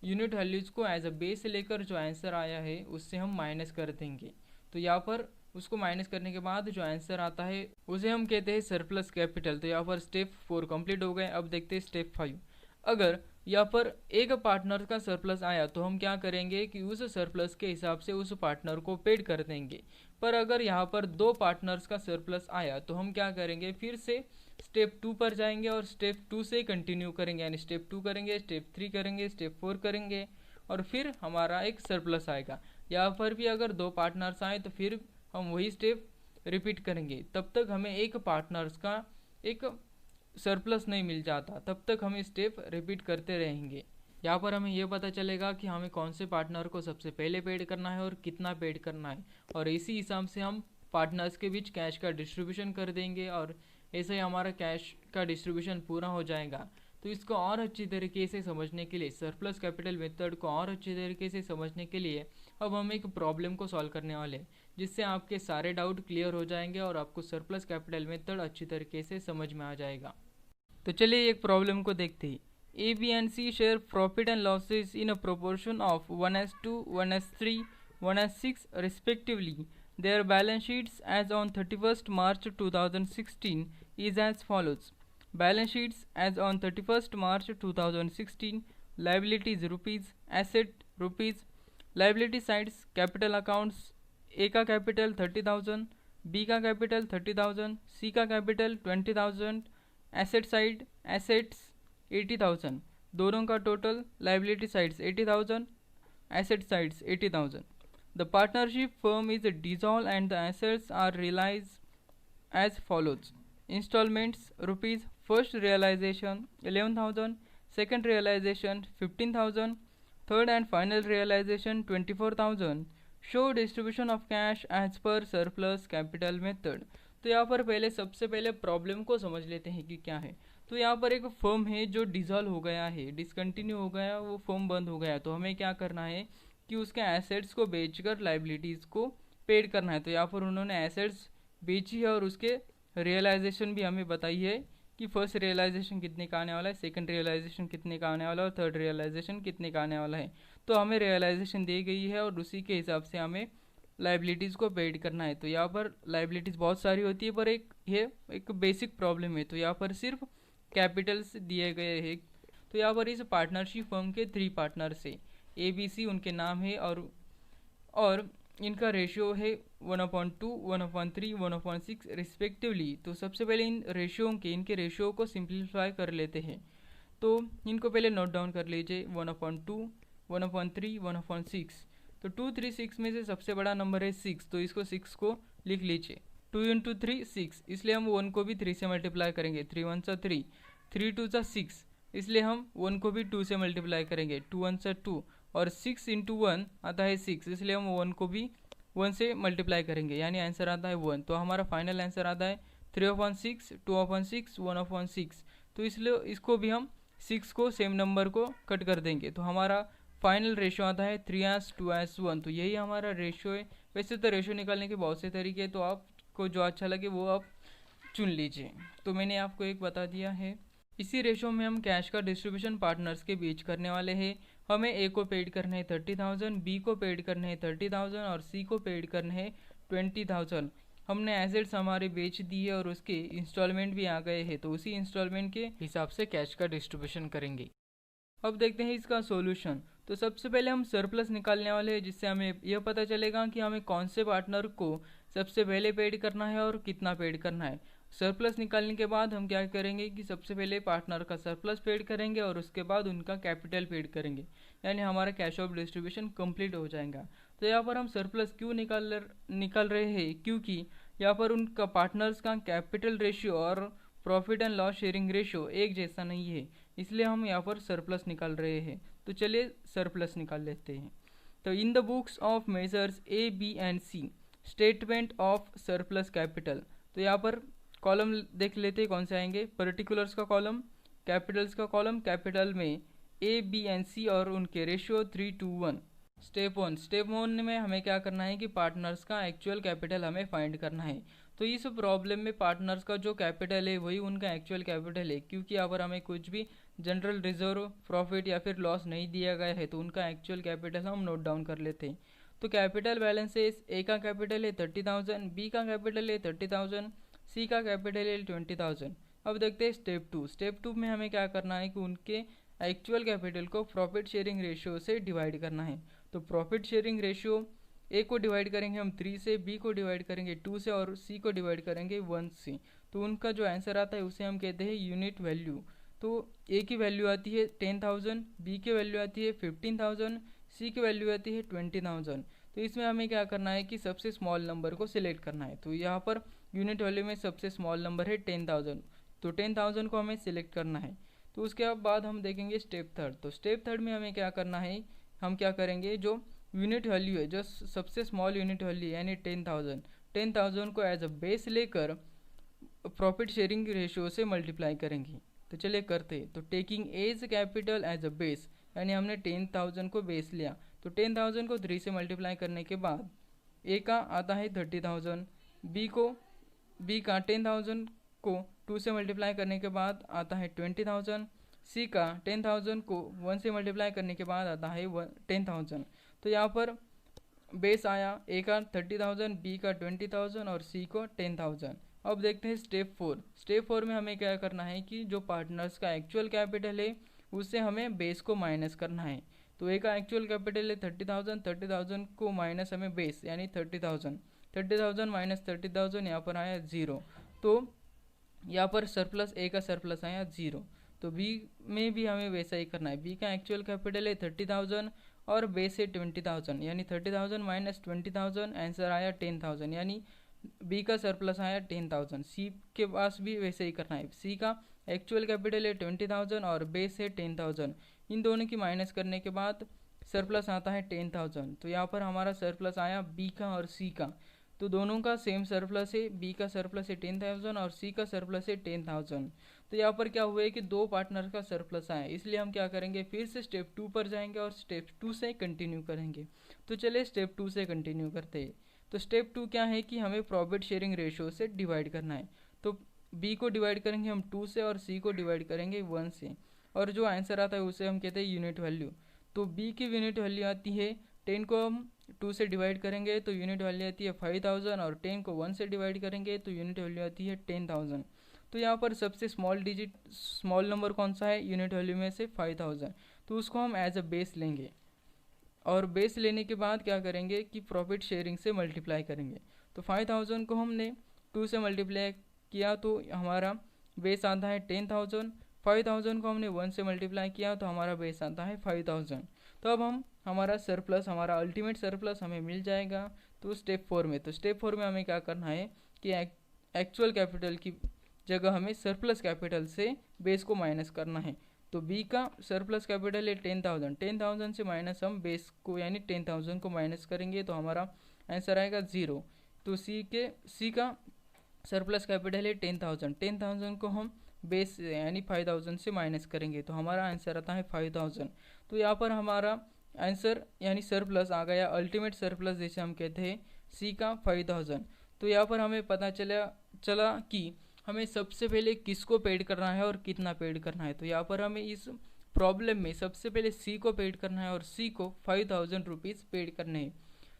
यूनिट वैल्यूज़ को एज अ बेस लेकर जो आंसर आया है उससे हम माइनस कर देंगे। तो यहाँ पर उसको माइनस करने के बाद जो आंसर आता है उसे हम कहते हैं सरप्लस कैपिटल। तो यहाँ पर स्टेप 4 कंप्लीट हो गए। अब देखते हैं स्टेप 5। अगर यहाँ पर एक पार्टनर का सरप्लस आया तो हम क्या करेंगे कि उस सरप्लस के हिसाब से उस पार्टनर को पेड कर देंगे। पर अगर यहाँ पर 2 पार्टनर्स का सरप्लस आया तो हम क्या करेंगे, फिर से स्टेप 2 पर जाएंगे और स्टेप 2 से कंटिन्यू करेंगे, यानी स्टेप 2 करेंगे, स्टेप 3 करेंगे, स्टेप 4 करेंगे, और फिर हमारा एक सरप्लस आएगा। यहाँ पर भी अगर 2 पार्टनर्स आए तो फिर हम वही स्टेप रिपीट करेंगे। तब तक हमें एक पार्टनर्स का एक सरप्लस नहीं मिल जाता, तब तक हम स्टेप रिपीट करते रहेंगे। यहाँ पर हमें यह पता चलेगा कि हमें कौन से पार्टनर को सबसे पहले पेड करना है और कितना पेड करना है, और इसी हिसाब से हम पार्टनर्स के बीच कैश का डिस्ट्रीब्यूशन कर देंगे, और ऐसे ही हमारा कैश का डिस्ट्रीब्यूशन पूरा हो जाएगा। तो इसको और अच्छी तरीके से समझने के लिए, सरप्लस कैपिटल मेथड को और अच्छी तरीके से समझने के लिए अब हम एक प्रॉब्लम को सॉल्व करने वाले हैं, जिससे आपके सारे डाउट क्लियर हो जाएंगे और आपको सरप्लस कैपिटल मेथड अच्छी तरीके से समझ में आ जाएगा। तो चलिए एक प्रॉब्लम को देखते हैं। A, B and C share profit and losses in a proportion of 1:2, 1:3, 1:6 respectively. Their balance sheets as on 31st March 2016 is as follows. Balance sheets as on 31st March 2016. Liabilities rupees, asset rupees. Liability sides capital accounts. A का capital 30,000, B का capital 30,000, C का capital 20,000. Asset side assets 80,000, दोनों का total liability sides 80,000, Asset sides 80,000. The partnership firm is dissolved and the assets are realized as follows. Installments rupees, first realization 11,000, second realization 15,000, third and final realization 24,000. Show distribution of cash as per surplus capital method. तो यहाँ पर पहले सबसे पहले problem को समझ लेते हैं कि क्या है। तो यहाँ पर एक फर्म है जो डिसॉल्व हो गया है, डिसकंटिन्यू हो गया, वो फर्म बंद हो गया। तो हमें क्या करना है कि उसके एसेट्स को बेचकर लाइबिलिटीज़ को पेड करना है। तो यहाँ पर उन्होंने एसेट्स बेची है और उसके रियलाइजेशन भी हमें बताई है कि फर्स्ट रियलाइजेशन कितने का आने वाला है, सेकंड रियलाइजेशन कितने का आने वाला है और थर्ड रियलाइजेशन कितने का आने वाला है। तो हमें रियलाइजेशन दी गई है और उसी के हिसाब से हमें लाइबिलिटीज़ को पेड करना है। तो यहाँ पर लाइबिलिटीज़ बहुत सारी होती है, पर एक बेसिक प्रॉब्लम है। तो यहाँ पर सिर्फ कैपिटल्स दिए गए हैं। तो यहाँ पर इस पार्टनरशिप फर्म के 3 पार्टनर्स है, ABC उनके नाम है और इनका रेशियो है 1/2, 1/3, 1/6 रिस्पेक्टिवली। तो सबसे पहले इनके रेशियो को सिंप्लीफाई कर लेते हैं। तो इनको पहले नोट डाउन कर लीजिए, 1/2, 1/3, 1/6। तो 2, 3, 6 में से सबसे बड़ा नंबर है 6, तो इसको 6 को लिख लीजिए। 2 × 3 6, इसलिए हम 1 को भी 3 से मल्टीप्लाई करेंगे। 3 1 सा 3, 3 2 सा 6, इसलिए हम 1 को भी 2 से मल्टीप्लाई करेंगे। 2 1 सा 2 और 6 × 1 आता है 6, इसलिए हम 1 को भी 1 से मल्टीप्लाई करेंगे, यानी आंसर आता है 1। तो हमारा फाइनल आंसर आता है 3/6, 2/6, 1/6। तो इसलिए इसको भी हम 6 को सेम नंबर को कट कर देंगे। तो हमारा फाइनल रेशो आता है 3:2:1। तो यही हमारा रेशो है। वैसे तो रेशो निकालने के बहुत से तरीके हैं, तो आपको जो अच्छा लगे वो आप चुन लीजिए। तो मैंने आपको एक बता दिया है। इसी रेशो में हम कैश का डिस्ट्रीब्यूशन पार्टनर्स के बीच करने वाले हैं। हमें ए को पेड करने हैं 30,000, बी को पेड करने हैं 30,000 और सी को पेड करने हैं 20,000। हमने एसेट्स हमारे बेच दिए और उसके इंस्टॉलमेंट भी आ गए हैं, तो उसी इंस्टॉलमेंट के हिसाब से कैश का डिस्ट्रीब्यूशन करेंगे। अब देखते हैं इसका सॉल्यूशन। तो सबसे पहले हम सरप्लस निकालने वाले हैं, जिससे हमें यह पता चलेगा कि हमें कौन से पार्टनर को सबसे पहले पेड करना है और कितना पेड करना है। सरप्लस निकालने के बाद हम क्या करेंगे कि सबसे पहले पार्टनर का सरप्लस पेड करेंगे और उसके बाद उनका कैपिटल पेड करेंगे, यानी हमारा कैश ऑफ डिस्ट्रीब्यूशन कंप्लीट हो जाएगा। तो यहाँ पर हम सरप्लस क्यों निकाल रहे हैं, क्योंकि यहाँ पर उनका पार्टनर्स का कैपिटल रेशियो और profit and loss sharing ratio एक जैसा नहीं है, इसलिए हम यहाँ पर सरप्लस निकाल रहे हैं। तो चलिए सरप्लस निकाल लेते हैं। तो in the books of measures A, B and C statement of surplus capital. तो यहाँ पर कॉलम देख लेते हैं कौन से आएंगे। पर्टिकुलर्स का कॉलम, कैपिटल्स का कॉलम। कैपिटल में A, B एंड C और उनके रेशियो 3:1। स्टेप 1 में हमें क्या करना है कि पार्टनर्स का एक्चुअल कैपिटल हमें फाइंड करना है। तो इस प्रॉब्लम में पार्टनर्स का जो कैपिटल है वही उनका एक्चुअल कैपिटल है, क्योंकि यहाँ पर हमें कुछ भी जनरल रिजर्व, प्रॉफिट या फिर लॉस नहीं दिया गया है, तो उनका एक्चुअल कैपिटल हम नोट डाउन कर लेते हैं। तो कैपिटल बैलेंस है, ए का कैपिटल है 30,000, बी का कैपिटल है 30,000, सी का कैपिटल है 20,000। अब देखते हैं स्टेप 2 में हमें क्या करना है कि उनके एक्चुअल कैपिटल को प्रॉफिट शेयरिंग रेशियो से डिवाइड करना है। तो प्रॉफिट शेयरिंग रेशियो ए को डिवाइड करेंगे हम 3 से, बी को डिवाइड करेंगे 2 से और सी को डिवाइड करेंगे 1 से। तो उनका जो आंसर आता है उसे हम कहते हैं यूनिट वैल्यू। तो ए की वैल्यू आती है 10,000, बी की वैल्यू आती है 15,000, सी की वैल्यू आती है 20,000। तो इसमें हमें क्या करना है कि सबसे स्मॉल नंबर को सिलेक्ट करना है। तो यहाँ पर यूनिट वैल्यू में सबसे स्मॉल नंबर है 10,000, तो 10,000 को हमें सिलेक्ट करना है। तो उसके बाद हम देखेंगे स्टेप 3। तो स्टेप 3 में हमें क्या करना है, हम क्या करेंगे, जो यूनिट वैल्यू है, जो सबसे स्मॉल यूनिट वैल्यू यानी 10,000 को एज अ बेस लेकर प्रॉफिट शेयरिंग रेशियो से मल्टीप्लाई करेंगे। तो चलिए करते। तो taking as capital as a base, यानी हमने 10,000 को बेस लिया, तो 10,000 को 3 से मल्टीप्लाई करने के बाद ए का आता है 30,000, बी का 10,000 को 2 से मल्टीप्लाई करने के बाद आता है 20,000, सी का 10,000 को 1 से मल्टीप्लाई करने के बाद आता है 10,000। तो यहाँ पर बेस आया ए का 30,000, बी का 20,000 और सी को 10,000। अब देखते हैं स्टेप 4 में हमें क्या करना है कि जो पार्टनर्स का एक्चुअल कैपिटल है उससे हमें बेस को माइनस करना है। तो ए का एक्चुअल कैपिटल है 30,000 को माइनस हमें बेस यानी 30,000 माइनस 30,000 यहाँ पर आया 0। तो यहाँ पर सरप्लस ए का सरप्लस आया 0। तो बी में भी हमें वैसा ही करना है। बी का एक्चुअल कैपिटल है 30,000 और बेस है 20,000 यानी 30,000 माइनस 20,000 आंसर आया 10,000 यानी बी का सरप्लस आया 10,000। सी के पास भी वैसे ही करना है। सी का एक्चुअल कैपिटल है 20,000 और बेस है 10,000। इन दोनों की माइनस करने के बाद सरप्लस आता है 10,000। तो यहाँ पर हमारा सरप्लस आया बी का और सी का, तो दोनों का सेम सरप्लस है। बी का सरप्लस है 10,000 और सी का सरप्लस है 10,000। तो यहाँ पर क्या हुआ है कि दो पार्टनर का सरप्लस आया, इसलिए हम क्या करेंगे, फिर से स्टेप 2 पर जाएंगे और स्टेप 2 से कंटिन्यू करेंगे। तो चलिए स्टेप 2 से कंटिन्यू करते हैं। तो स्टेप 2 क्या है कि हमें प्रॉफिट शेयरिंग रेशियो से डिवाइड करना है। तो बी को डिवाइड करेंगे हम 2 से और सी को डिवाइड करेंगे 1 से, और जो आंसर आता है उसे हम कहते हैं यूनिट वैल्यू। तो बी की यूनिट वैल्यू आती है 10 को हम 2 से डिवाइड करेंगे तो यूनिट वैल्यू आती है 5,000 और 10 को 1 से डिवाइड करेंगे तो यूनिट वैल्यू आती है 10,000। तो यहाँ पर सबसे स्मॉल नंबर कौन सा है यूनिट वैल्यू में से 5,000, तो उसको हम एज अ बेस लेंगे और बेस लेने के बाद क्या करेंगे कि प्रॉफिट शेयरिंग से मल्टीप्लाई करेंगे। तो 5,000 को हमने 2 से मल्टीप्लाई किया तो हमारा बेस आता है 10,000। 5,000 को हमने 1 से मल्टीप्लाई किया तो हमारा बेस आता है 5,000। तो अब हम हमारा सरप्लस, हमारा अल्टीमेट सरप्लस हमें मिल जाएगा। तो स्टेप 4 में, तो स्टेप 4 में हमें क्या करना है कि एक्चुअल कैपिटल की जगह हमें सरप्लस कैपिटल से बेस को माइनस करना है। तो बी का सरप्लस कैपिटल है 10,000, 10,000 से माइनस हम बेस को यानी 10,000 को माइनस करेंगे तो हमारा आंसर आएगा 0। तो सी का सरप्लस कैपिटल है 10,000, 10,000 को हम बेस यानी 5,000 से माइनस करेंगे तो हमारा आंसर आता है 5,000। तो यहाँ पर हमारा आंसर यानी सरप्लस आ गया, अल्टीमेट सरप्लस जैसे हम कहते हैं सी का 5,000। तो यहाँ पर हमें पता चला कि हमें सबसे पहले किसको पेड करना है और कितना पेड करना है। तो यहाँ पर हमें इस प्रॉब्लम में सबसे पहले सी को पेड करना है और सी को 5,000 रुपीज़ पेड करने हैं।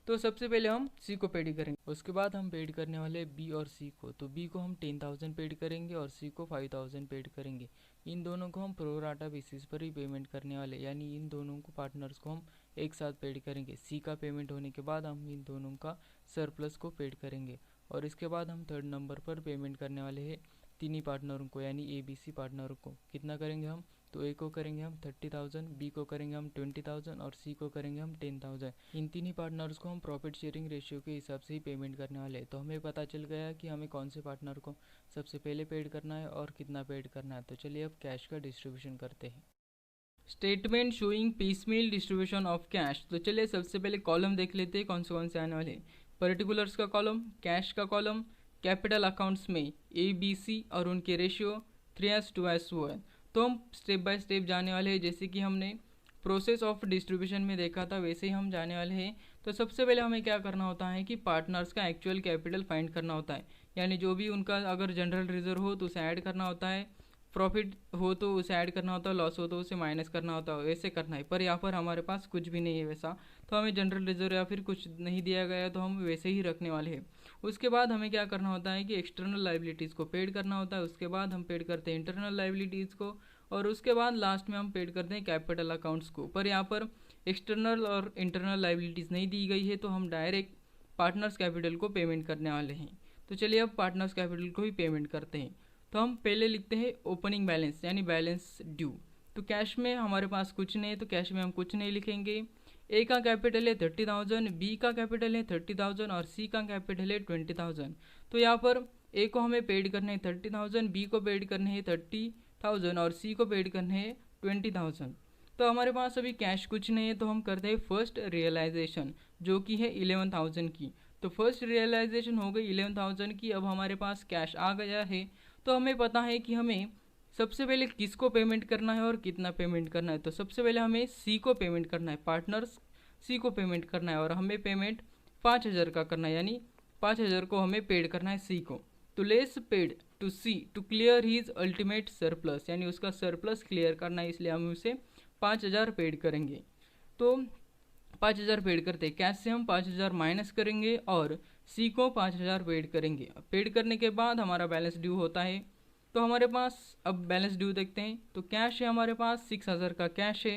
तो सबसे पहले हम सी को पेड करेंगे, उसके बाद हम पेड करने वाले बी और सी को। तो बी को हम 10,000 पेड करेंगे और सी को 5,000 पेड करेंगे। इन दोनों को हम प्रोराटा बेसिस पर ही पेमेंट करने वाले, यानी इन दोनों को पार्टनर्स को हम एक साथ पेड करेंगे। सी का पेमेंट होने के बाद हम इन दोनों का सरप्लस को पेड करेंगे और इसके बाद हम थर्ड नंबर पर पेमेंट करने वाले हैं तीनों पार्टनरों को यानी ए बी सी पार्टनरों को। कितना करेंगे हम, तो ए को करेंगे हम 30,000, बी को करेंगे हम 20,000 और सी को करेंगे हम 10,000। इन तीनों पार्टनर्स को हम प्रॉफिट शेयरिंग रेशियो के हिसाब से ही पेमेंट करने वाले हैं। तो हमें पता चल गया कि हमें कौन से पार्टनर को सबसे पहले पेड करना है और कितना पेड करना है। तो चलिए अब कैश का डिस्ट्रीब्यूशन करते हैं। Statement showing piecemeal distribution of cash. तो चलिए सबसे पहले कॉलम देख लेते हैं कौन से आने वाले हैं। पर्टिकुलर्स का कॉलम, कैश का कॉलम, कैपिटल अकाउंट्स में ए बी सी और उनके रेशियो 3:1। तो हम स्टेप बाय स्टेप जाने वाले हैं, जैसे कि हमने प्रोसेस ऑफ डिस्ट्रीब्यूशन में देखा था वैसे ही हम जाने वाले हैं। तो सबसे पहले हमें क्या करना होता है कि पार्टनर्स का एक्चुअल कैपिटल फाइंड करना होता है, यानी जो भी उनका अगर जनरल रिजर्व हो तो उसे ऐड करना होता है, प्रॉफिट हो तो उसे ऐड करना होता है, लॉस हो तो उसे माइनस करना होता है, वैसे करना है। पर यहाँ पर हमारे पास कुछ भी नहीं है वैसा, तो हमें जनरल रिजर्व या फिर कुछ नहीं दिया गया तो हम वैसे ही रखने वाले हैं। उसके बाद हमें क्या करना होता है कि एक्सटर्नल लाइबिलिटीज़ को पेड करना होता है, उसके बाद हम पेड करते हैं इंटरनल लाइबिलिटीज़ को और उसके बाद लास्ट में हम पेड करते हैं कैपिटल अकाउंट्स को। पर यहाँ पर एक्सटर्नल और इंटरनल लाइबिलिटीज़ नहीं दी गई है तो हम डायरेक्ट पार्टनर्स कैपिटल को पेमेंट करने वाले हैं। तो चलिए अब पार्टनर्स कैपिटल को ही पेमेंट करते हैं। तो हम पहले लिखते हैं ओपनिंग बैलेंस यानी बैलेंस ड्यू। तो कैश में हमारे पास कुछ नहीं है तो कैश में हम कुछ नहीं लिखेंगे। ए का कैपिटल है 30,000, बी का कैपिटल है 30,000 और सी का कैपिटल है 20,000। तो यहाँ पर ए को हमें पेड करने हैं 30,000, बी को पेड करने हैं 30,000 और सी को पेड करने हैं 20,000। तो हमारे पास अभी कैश कुछ नहीं है तो हम करते हैं फर्स्ट रियलाइजेशन जो कि है 11,000 की। तो फर्स्ट रियलाइजेशन हो गई 11,000 की। अब हमारे पास कैश आ गया है तो हमें पता है कि हमें सबसे पहले किसको पेमेंट करना है और कितना पेमेंट करना है। तो सबसे पहले हमें सी को पेमेंट करना है, पार्टनर्स सी को पेमेंट करना है और हमें पेमेंट 5,000 का करना है, यानी 5,000 को हमें पेड करना है सी को। तो less paid to C to clear his ultimate surplus, यानी उसका सरप्लस क्लियर करना है, इसलिए हम उसे 5,000 पेड करेंगे। तो 5,000 पेड करते हैं, कैश से हम 5,000 माइनस करेंगे और सी को 5,000 पेड करेंगे। पेड करने के बाद हमारा बैलेंस ड्यू होता है। तो हमारे पास अब बैलेंस ड्यू देखते हैं। तो कैश है हमारे पास 6,000 का कैश है।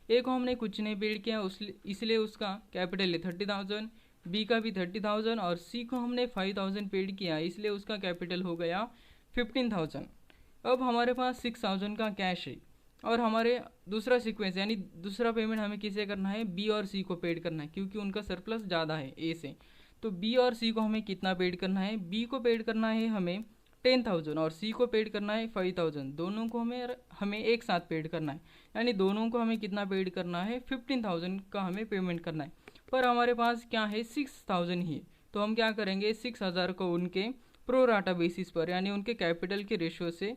ए को हमने कुछ नहीं पेड किया इसलिए उसका कैपिटल है 30,000, बी का भी 30,000 और सी को हमने 5,000 पेड किया इसलिए उसका कैपिटल हो गया 15,000। अब हमारे पास 6,000 का कैश है और हमारे दूसरा सीक्वेंस यानी दूसरा पेमेंट हमें किसे करना है, बी और सी को पेड करना है, क्योंकि उनका सरप्लस ज़्यादा है ए से। तो बी और सी को हमें कितना पेड करना है, बी को पेड करना है हमें 10,000 और सी को पेड करना है 5,000। दोनों को हमें एक साथ पेड करना है, यानी दोनों को हमें कितना पेड करना है, 15,000 का हमें पेमेंट करना है। पर हमारे पास क्या है, 6,000 ही है। तो हम क्या करेंगे, 6,000 को उनके प्रो राटा बेसिस पर यानी उनके कैपिटल के रेशियो से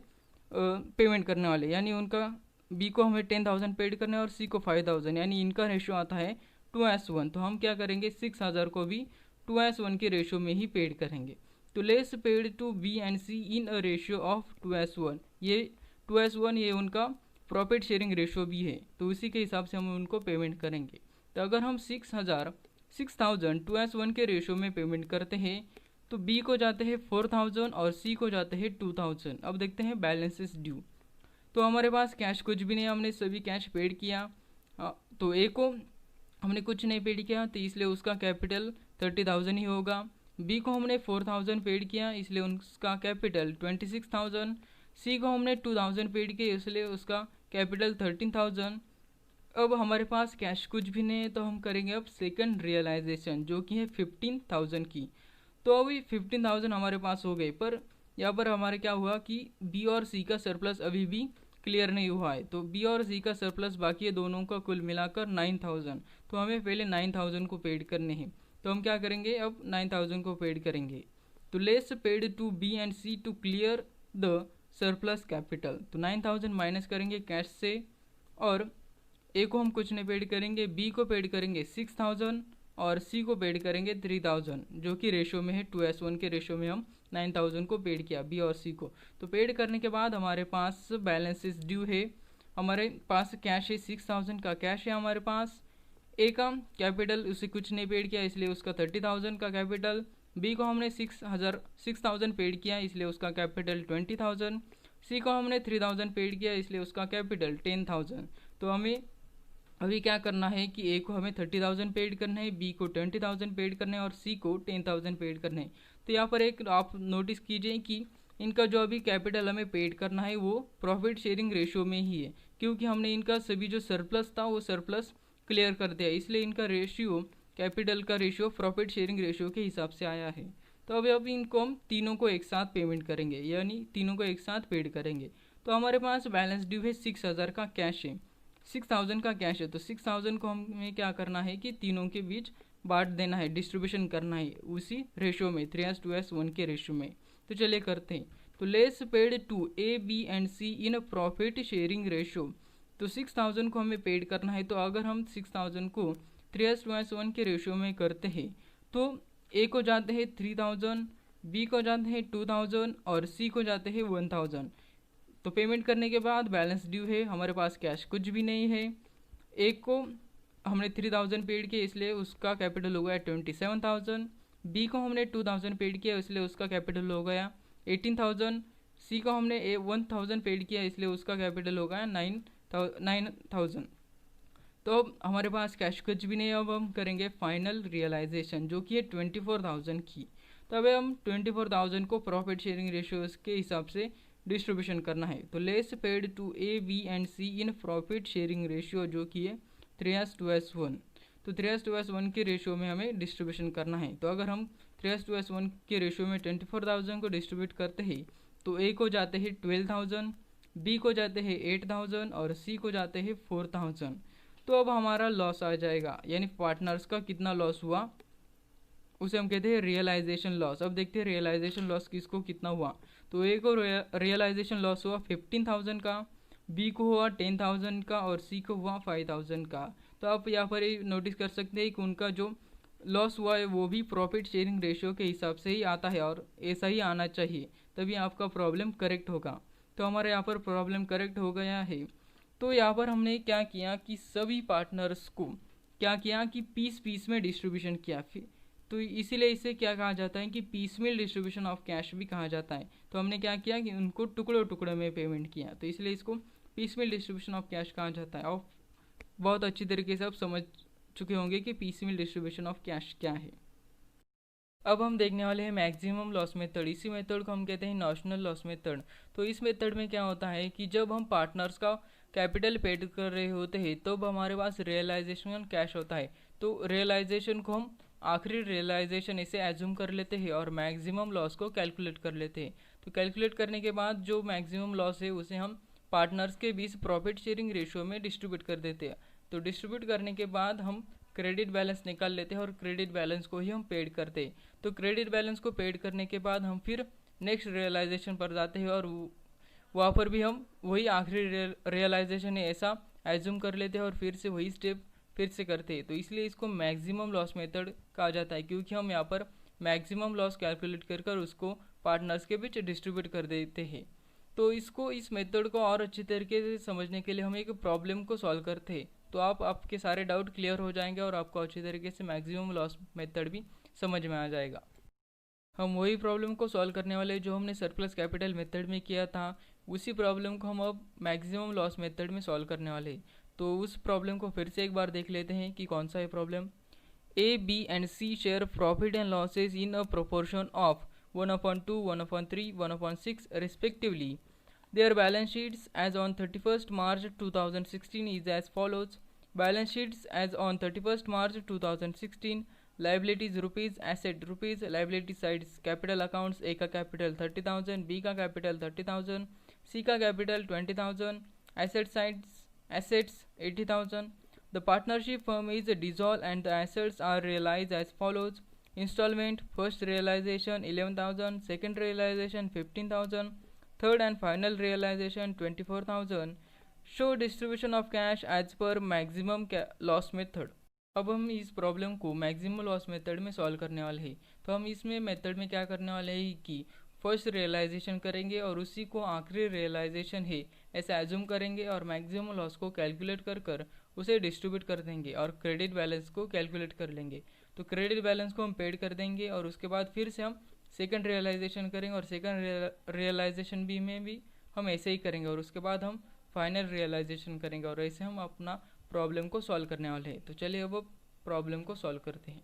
पेमेंट करने वाले, यानी उनका बी को हमें 10,000 पेड करना है और सी को 5,000, यानी इनका रेशियो आता है 2:1। तो हम क्या करेंगे, 6,000 को भी 2:1 के रेशियो में ही पेड करेंगे। तो less paid to B and C in a ratio of 2:1। ये 2:1 ये उनका प्रॉफिट शेयरिंग रेशियो भी है, तो उसी के हिसाब से हम उनको पेमेंट करेंगे। तो अगर हम 6,000 2:1 के रेशियो में पेमेंट करते हैं तो बी को जाते हैं 4,000 और सी को जाते हैं 2,000। अब देखते हैं बैलेंसेस ड्यू। तो हमारे पास कैश कुछ भी नहीं, हमने सभी कैश पेड किया। तो ए को हमने कुछ नहीं पेड किया, तो इसलिए उसका कैपिटल 30,000 ही होगा। बी को हमने 4,000 पेड किया, इसलिए उसका कैपिटल 26,000। सी को हमने 2,000 पेड किया, इसलिए उसका कैपिटल 13,000। अब हमारे पास कैश कुछ भी नहीं है, तो हम करेंगे अब सेकंड रियलाइजेशन, जो कि है 15,000 की। तो अभी 15,000 हमारे पास हो गए, पर यहाँ पर हमारे क्या हुआ कि बी और सी का सरप्लस अभी भी क्लियर नहीं हुआ है। तो बी और सी का सरप्लस बाकी है, दोनों का कुल मिलाकर 9,000। तो हमें पहले 9,000 को पेड करने हैं, तो हम क्या करेंगे, अब 9,000 को पेड करेंगे। तो less paid to B and C to clear the surplus capital. तो 9,000 माइनस करेंगे कैश से, और ए को हम कुछ नहीं पेड करेंगे, बी को पेड करेंगे 6,000 और सी को पेड करेंगे 3,000, जो कि रेशो में है 2:1 के रेशो में हम 9,000 को पेड किया बी और सी को। तो पेड करने के बाद हमारे पास बैलेंसेस ड्यू है, हमारे पास कैश है 6,000 का कैश है हमारे पास। ए का कैपिटल उसे कुछ नहीं पेड किया, इसलिए उसका 30,000 का कैपिटल। बी को हमने 6,000 पेड किया, इसलिए उसका कैपिटल 20,000। सी को हमने 3,000 पेड किया, इसलिए उसका कैपिटल 10,000। तो हमें अभी क्या करना है कि ए को हमें 30,000 पेड करना है, बी को 20,000 पेड करना है और सी को 10,000 पेड करना है। तो यहाँ पर एक आप नोटिस कीजिए कि इनका जो अभी कैपिटल हमें पेड करना है वो प्रॉफिट शेयरिंग रेशियो में ही है, क्योंकि हमने इनका सभी जो सरप्लस था वो सरप्लस क्लियर कर दिया, इसलिए इनका रेशियो, कैपिटल का रेशियो प्रॉफिट शेयरिंग रेशियो के हिसाब से आया है। तो अभी इनको हम तीनों को एक साथ पेमेंट करेंगे, यानी तीनों को एक साथ पेड करेंगे। तो हमारे पास बैलेंस ड्यू है 6,000 का कैश है, 6,000 का कैश है। तो 6,000 को हमें क्या करना है कि तीनों के बीच बांट देना है, डिस्ट्रीब्यूशन करना है उसी रेशियो में 3:1 के रेशियो में। तो चलिए करते हैं। तो less paid to A B and C in profit sharing ratio. तो 6,000 को हमें पेड करना है, तो अगर हम 6,000 को 3:1 के रेशियो में करते हैं तो ए को जाते हैं 3,000, बी को जाते हैं 2,000 और सी को जाते हैं 1,000। तो पेमेंट करने के बाद बैलेंस ड्यू है, हमारे पास कैश कुछ भी नहीं है। एक को हमने 3,000 पेड किया, इसलिए उसका कैपिटल हो गया 27,000। बी को हमने 2,000 पेड किया, इसलिए उसका कैपिटल हो गया 18,000। सी को हमने 1,000 पेड किया, इसलिए उसका कैपिटल हो गया 9,000। तो अब हमारे पास कैश कुछ भी नहीं है। अब हम करेंगे फाइनल रियलाइजेशन, जो कि है 24,000 की। तो अब हम 24,000 को प्रॉफिट शेयरिंग रेशियोज के हिसाब से डिस्ट्रीब्यूशन करना है। तो less paid to A B and C in profit sharing ratio, जो कि है 3:1। तो 3:1 के रेशियो में हमें डिस्ट्रीब्यूशन करना है। तो अगर हम 3:1 के रेशियो में 24,000 को डिस्ट्रीब्यूट करते हैं तो ए को जाते हैं 12,000, बी को जाते हैं 8,000 और सी को जाते हैं 4,000। तो अब हमारा लॉस आ जाएगा, यानी पार्टनर्स का कितना लॉस हुआ उसे हम कहते हैं रियलाइजेशन लॉस। अब देखते हैं रियलाइजेशन लॉस किसको कितना हुआ। तो ए को रियलाइजेशन लॉस हुआ 15,000 का, बी को हुआ 10,000 का और सी को हुआ 5,000 का। तो आप यहाँ पर नोटिस कर सकते हैं कि उनका जो लॉस हुआ है वो भी प्रॉफिट शेयरिंग रेशियो के हिसाब से ही आता है, और ऐसा ही आना चाहिए, तभी आपका प्रॉब्लम करेक्ट होगा। तो हमारे यहाँ पर प्रॉब्लम करेक्ट हो गया है। तो यहाँ पर हमने क्या किया कि सभी पार्टनर्स को क्या किया कि पीस में डिस्ट्रीब्यूशन किया। फिर तो इसीलिए इसे क्या कहा जाता है कि पीसमेल डिस्ट्रीब्यूशन ऑफ कैश भी कहा जाता है। तो हमने क्या किया कि उनको टुकड़ों टुकड़ों में पेमेंट किया, तो इसलिए इसको पीसमेल डिस्ट्रीब्यूशन ऑफ कैश कहा जाता है। और बहुत अच्छी तरीके से आप समझ चुके होंगे कि पीसमेल डिस्ट्रीब्यूशन ऑफ कैश क्या है। अब हम देखने वाले हैं मैक्सिमम लॉस मेथड। इसी मेथड को हम कहते हैं नॉशनल लॉस मेथड। तो इस मेथड में क्या होता है कि जब हम पार्टनर्स का कैपिटल पेड कर रहे होते हैं तब हमारे पास रियलाइजेशन कैश होता है। तो रियलाइजेशन को हम आखिरी रियलाइजेशन इसे एज्यूम कर लेते हैं और मैक्सिमम लॉस को कैलकुलेट कर लेते हैं। तो कैलकुलेट करने के बाद जो मैक्सिमम लॉस है उसे हम पार्टनर्स के बीच प्रॉफिट शेयरिंग रेशियो में डिस्ट्रीब्यूट कर देते हैं। तो डिस्ट्रीब्यूट करने के बाद हम क्रेडिट बैलेंस निकाल लेते हैं और क्रेडिट बैलेंस को ही हम पेड करते हैं। तो क्रेडिट बैलेंस को पेड करने के बाद हम फिर नेक्स्ट रियलाइजेशन पर जाते हैं और वहाँ पर भी हम वही आखिरी रियलाइजेशन है ऐसा एज्यूम कर लेते हैं और फिर से वही स्टेप फिर से करते हैं। तो इसलिए इसको मैक्सिमम लॉस मेथड कहा जाता है, क्योंकि हम यहाँ पर मैक्सिमम लॉस कैलकुलेट कर उसको पार्टनर्स के बीच डिस्ट्रीब्यूट कर देते हैं। तो इस मेथड को और अच्छी तरीके से समझने के लिए हम एक प्रॉब्लम को सॉल्व करते हैं। तो आपके सारे डाउट क्लियर हो जाएंगे और आपको अच्छी तरीके से मैक्सिमम लॉस मेथड भी समझ में आ जाएगा। हम वही प्रॉब्लम को सॉल्व करने वाले जो हमने सरप्लस कैपिटल मेथड में किया था, उसी प्रॉब्लम को हम अब मैक्सिमम लॉस मेथड में सॉल्व करने वाले हैं। तो उस प्रॉब्लम को फिर से एक बार देख लेते हैं कि कौन सा है problem. A, B and C share profit and losses in a proportion of 1/2, 1/3, 1/6 respectively. Their balance sheets as on 31st March 2016 is as follows. Balance sheets as on 31st March 2016. Liabilities rupees, asset rupees, liability sides capital accounts, A का capital 30,000, B का capital 30,000, C का capital 20,000, asset sides assets 80,000. The partnership firm is dissolved and the assets are realized as follows. Installment, first realization 11,000, second realization 15,000, third and final realization 24,000. Show distribution of cash as per maximum loss method. अब हम इस problem को maximum loss method में solve करने वाले हैं। तो हम इसमें मेथड में क्या करने वाले हैं कि फर्स्ट रियलाइजेशन करेंगे और उसी को आखिरी रियलाइजेशन है ऐसा एज्यूम करेंगे और मैक्सिमम लॉस को कैलकुलेट कर उसे डिस्ट्रीब्यूट कर देंगे और क्रेडिट बैलेंस को कैलकुलेट कर लेंगे। तो क्रेडिट बैलेंस को हम पेड कर देंगे और उसके बाद फिर से हम सेकंड रियलाइजेशन करेंगे और सेकंड रियलाइजेशन भी में भी हम ऐसे ही करेंगे और उसके बाद हम फाइनल रियलाइजेशन करेंगे और ऐसे हम अपना प्रॉब्लम को सॉल्व करने वाले हैं। तो चलिए अब प्रॉब्लम को सॉल्व करते हैं।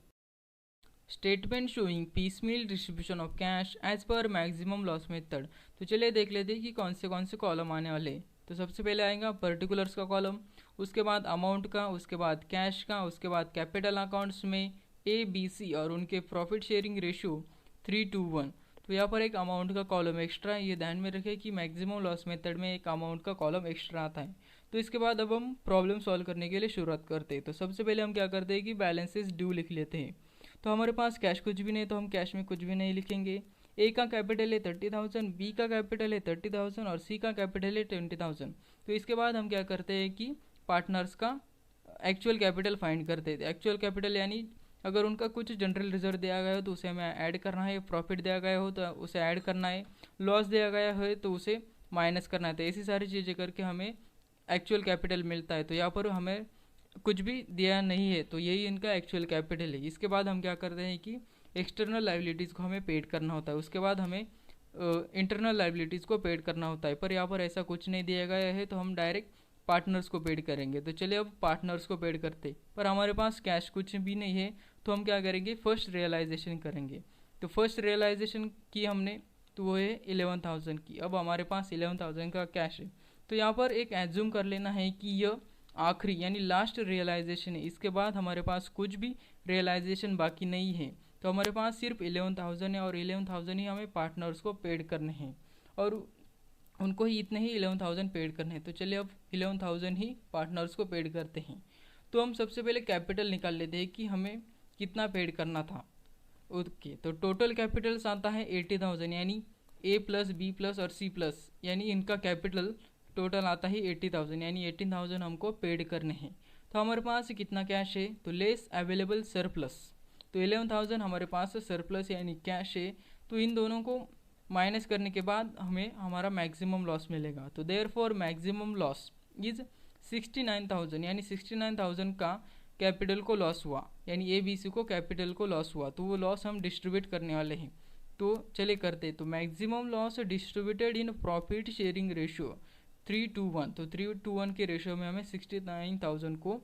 Statement showing piecemeal distribution of cash as per maximum loss method. तो चलिए देख लेते हैं कि कौन से कॉलम आने वाले हैं। तो सबसे पहले आएगा पर्टिकुलर्स का कॉलम, उसके बाद अमाउंट का, उसके बाद कैश का, उसके बाद कैपिटल अकाउंट्स में ए, बी, सी और उनके प्रॉफिट शेयरिंग रेशियो 3:1। तो यहाँ पर एक अमाउंट का कॉलम एक्स्ट्रा, ये ध्यान में रखें कि मैक्सिमम लॉस मेथड में एक अमाउंट का कॉलम एक्स्ट्रा आता है। तो इसके बाद अब हम प्रॉब्लम सॉल्व करने के लिए शुरुआत करते हैं। तो सबसे पहले हम क्या करते हैं कि बैलेंसेस ड्यू लिख लेते हैं। तो हमारे पास कैश कुछ भी नहीं, तो हम कैश में कुछ भी नहीं लिखेंगे। ए का कैपिटल है 30,000, बी का कैपिटल है 30,000 और सी का कैपिटल है 20,000। तो इसके बाद हम क्या करते हैं कि पार्टनर्स का एक्चुअल कैपिटल फाइंड करते थे। एक्चुअल कैपिटल यानी अगर उनका कुछ जनरल रिजर्व दिया गया हो तो उसे हमें ऐड करना है, प्रॉफिट दिया गया हो तो उसे ऐड करना है, लॉस दिया गया है तो उसे माइनस करना है। तो ऐसी सारी चीज़ें करके हमें एक्चुअल कैपिटल मिलता है। तो यहाँ पर हमें कुछ भी दिया नहीं है, तो यही इनका एक्चुअल कैपिटल है। इसके बाद हम क्या करते हैं कि एक्सटर्नल लाइबिलिटीज़ को हमें पेड करना होता है, उसके बाद हमें इंटरनल लाइबिलिटीज़ को पेड करना होता है। पर यहाँ पर ऐसा कुछ नहीं दिया गया है तो हम डायरेक्ट पार्टनर्स को पेड करेंगे। तो चलिए अब पार्टनर्स को पेड करते, पर हमारे पास कैश कुछ भी नहीं है तो हम क्या करेंगे, फर्स्ट रियलाइजेशन करेंगे। तो फर्स्ट रियलाइजेशन की हमने, तो वो है 11,000 की। अब हमारे पास 11,000 का कैश है। तो यहाँ पर एक एज्यूम कर लेना है कि यह आखिरी यानी लास्ट रियलाइजेशन है, इसके बाद हमारे पास कुछ भी रियलाइजेशन बाकी नहीं है। तो हमारे पास सिर्फ 11,000 है और 11,000 ही हमें पार्टनर्स को पेड करने हैं और उनको ही इतने ही 11,000 पेड करने हैं। तो चलिए अब 11,000 ही पार्टनर्स को पेड करते हैं। तो हम सबसे पहले कैपिटल निकाल लेते हैं कि हमें कितना पेड करना था। ओके, तो टोटल कैपिटल्स आता है 80,000 यानी ए प्लस बी प्लस और सी प्लस यानी इनका कैपिटल टोटल आता है 80,000 यानी 18,000 हमको पेड करने हैं। तो हमारे पास कितना कैश है, तो लेस अवेलेबल सरप्लस। तो 11,000 हमारे पास सरप्लस यानी कैश है। तो इन दोनों को माइनस करने के बाद हमें हमारा मैक्सिमम लॉस मिलेगा। तो देयरफॉर मैक्सिमम लॉस इज 69,000 यानी 69,000 का कैपिटल को लॉस हुआ यानी ए बी सी को कैपिटल को लॉस हुआ। तो वो लॉस हम डिस्ट्रीब्यूट करने वाले हैं। तो चलिए करते, तो maximum loss distributed in profit sharing ratio 3:1। तो 3:1 के रेशियो में हमें 69,000 को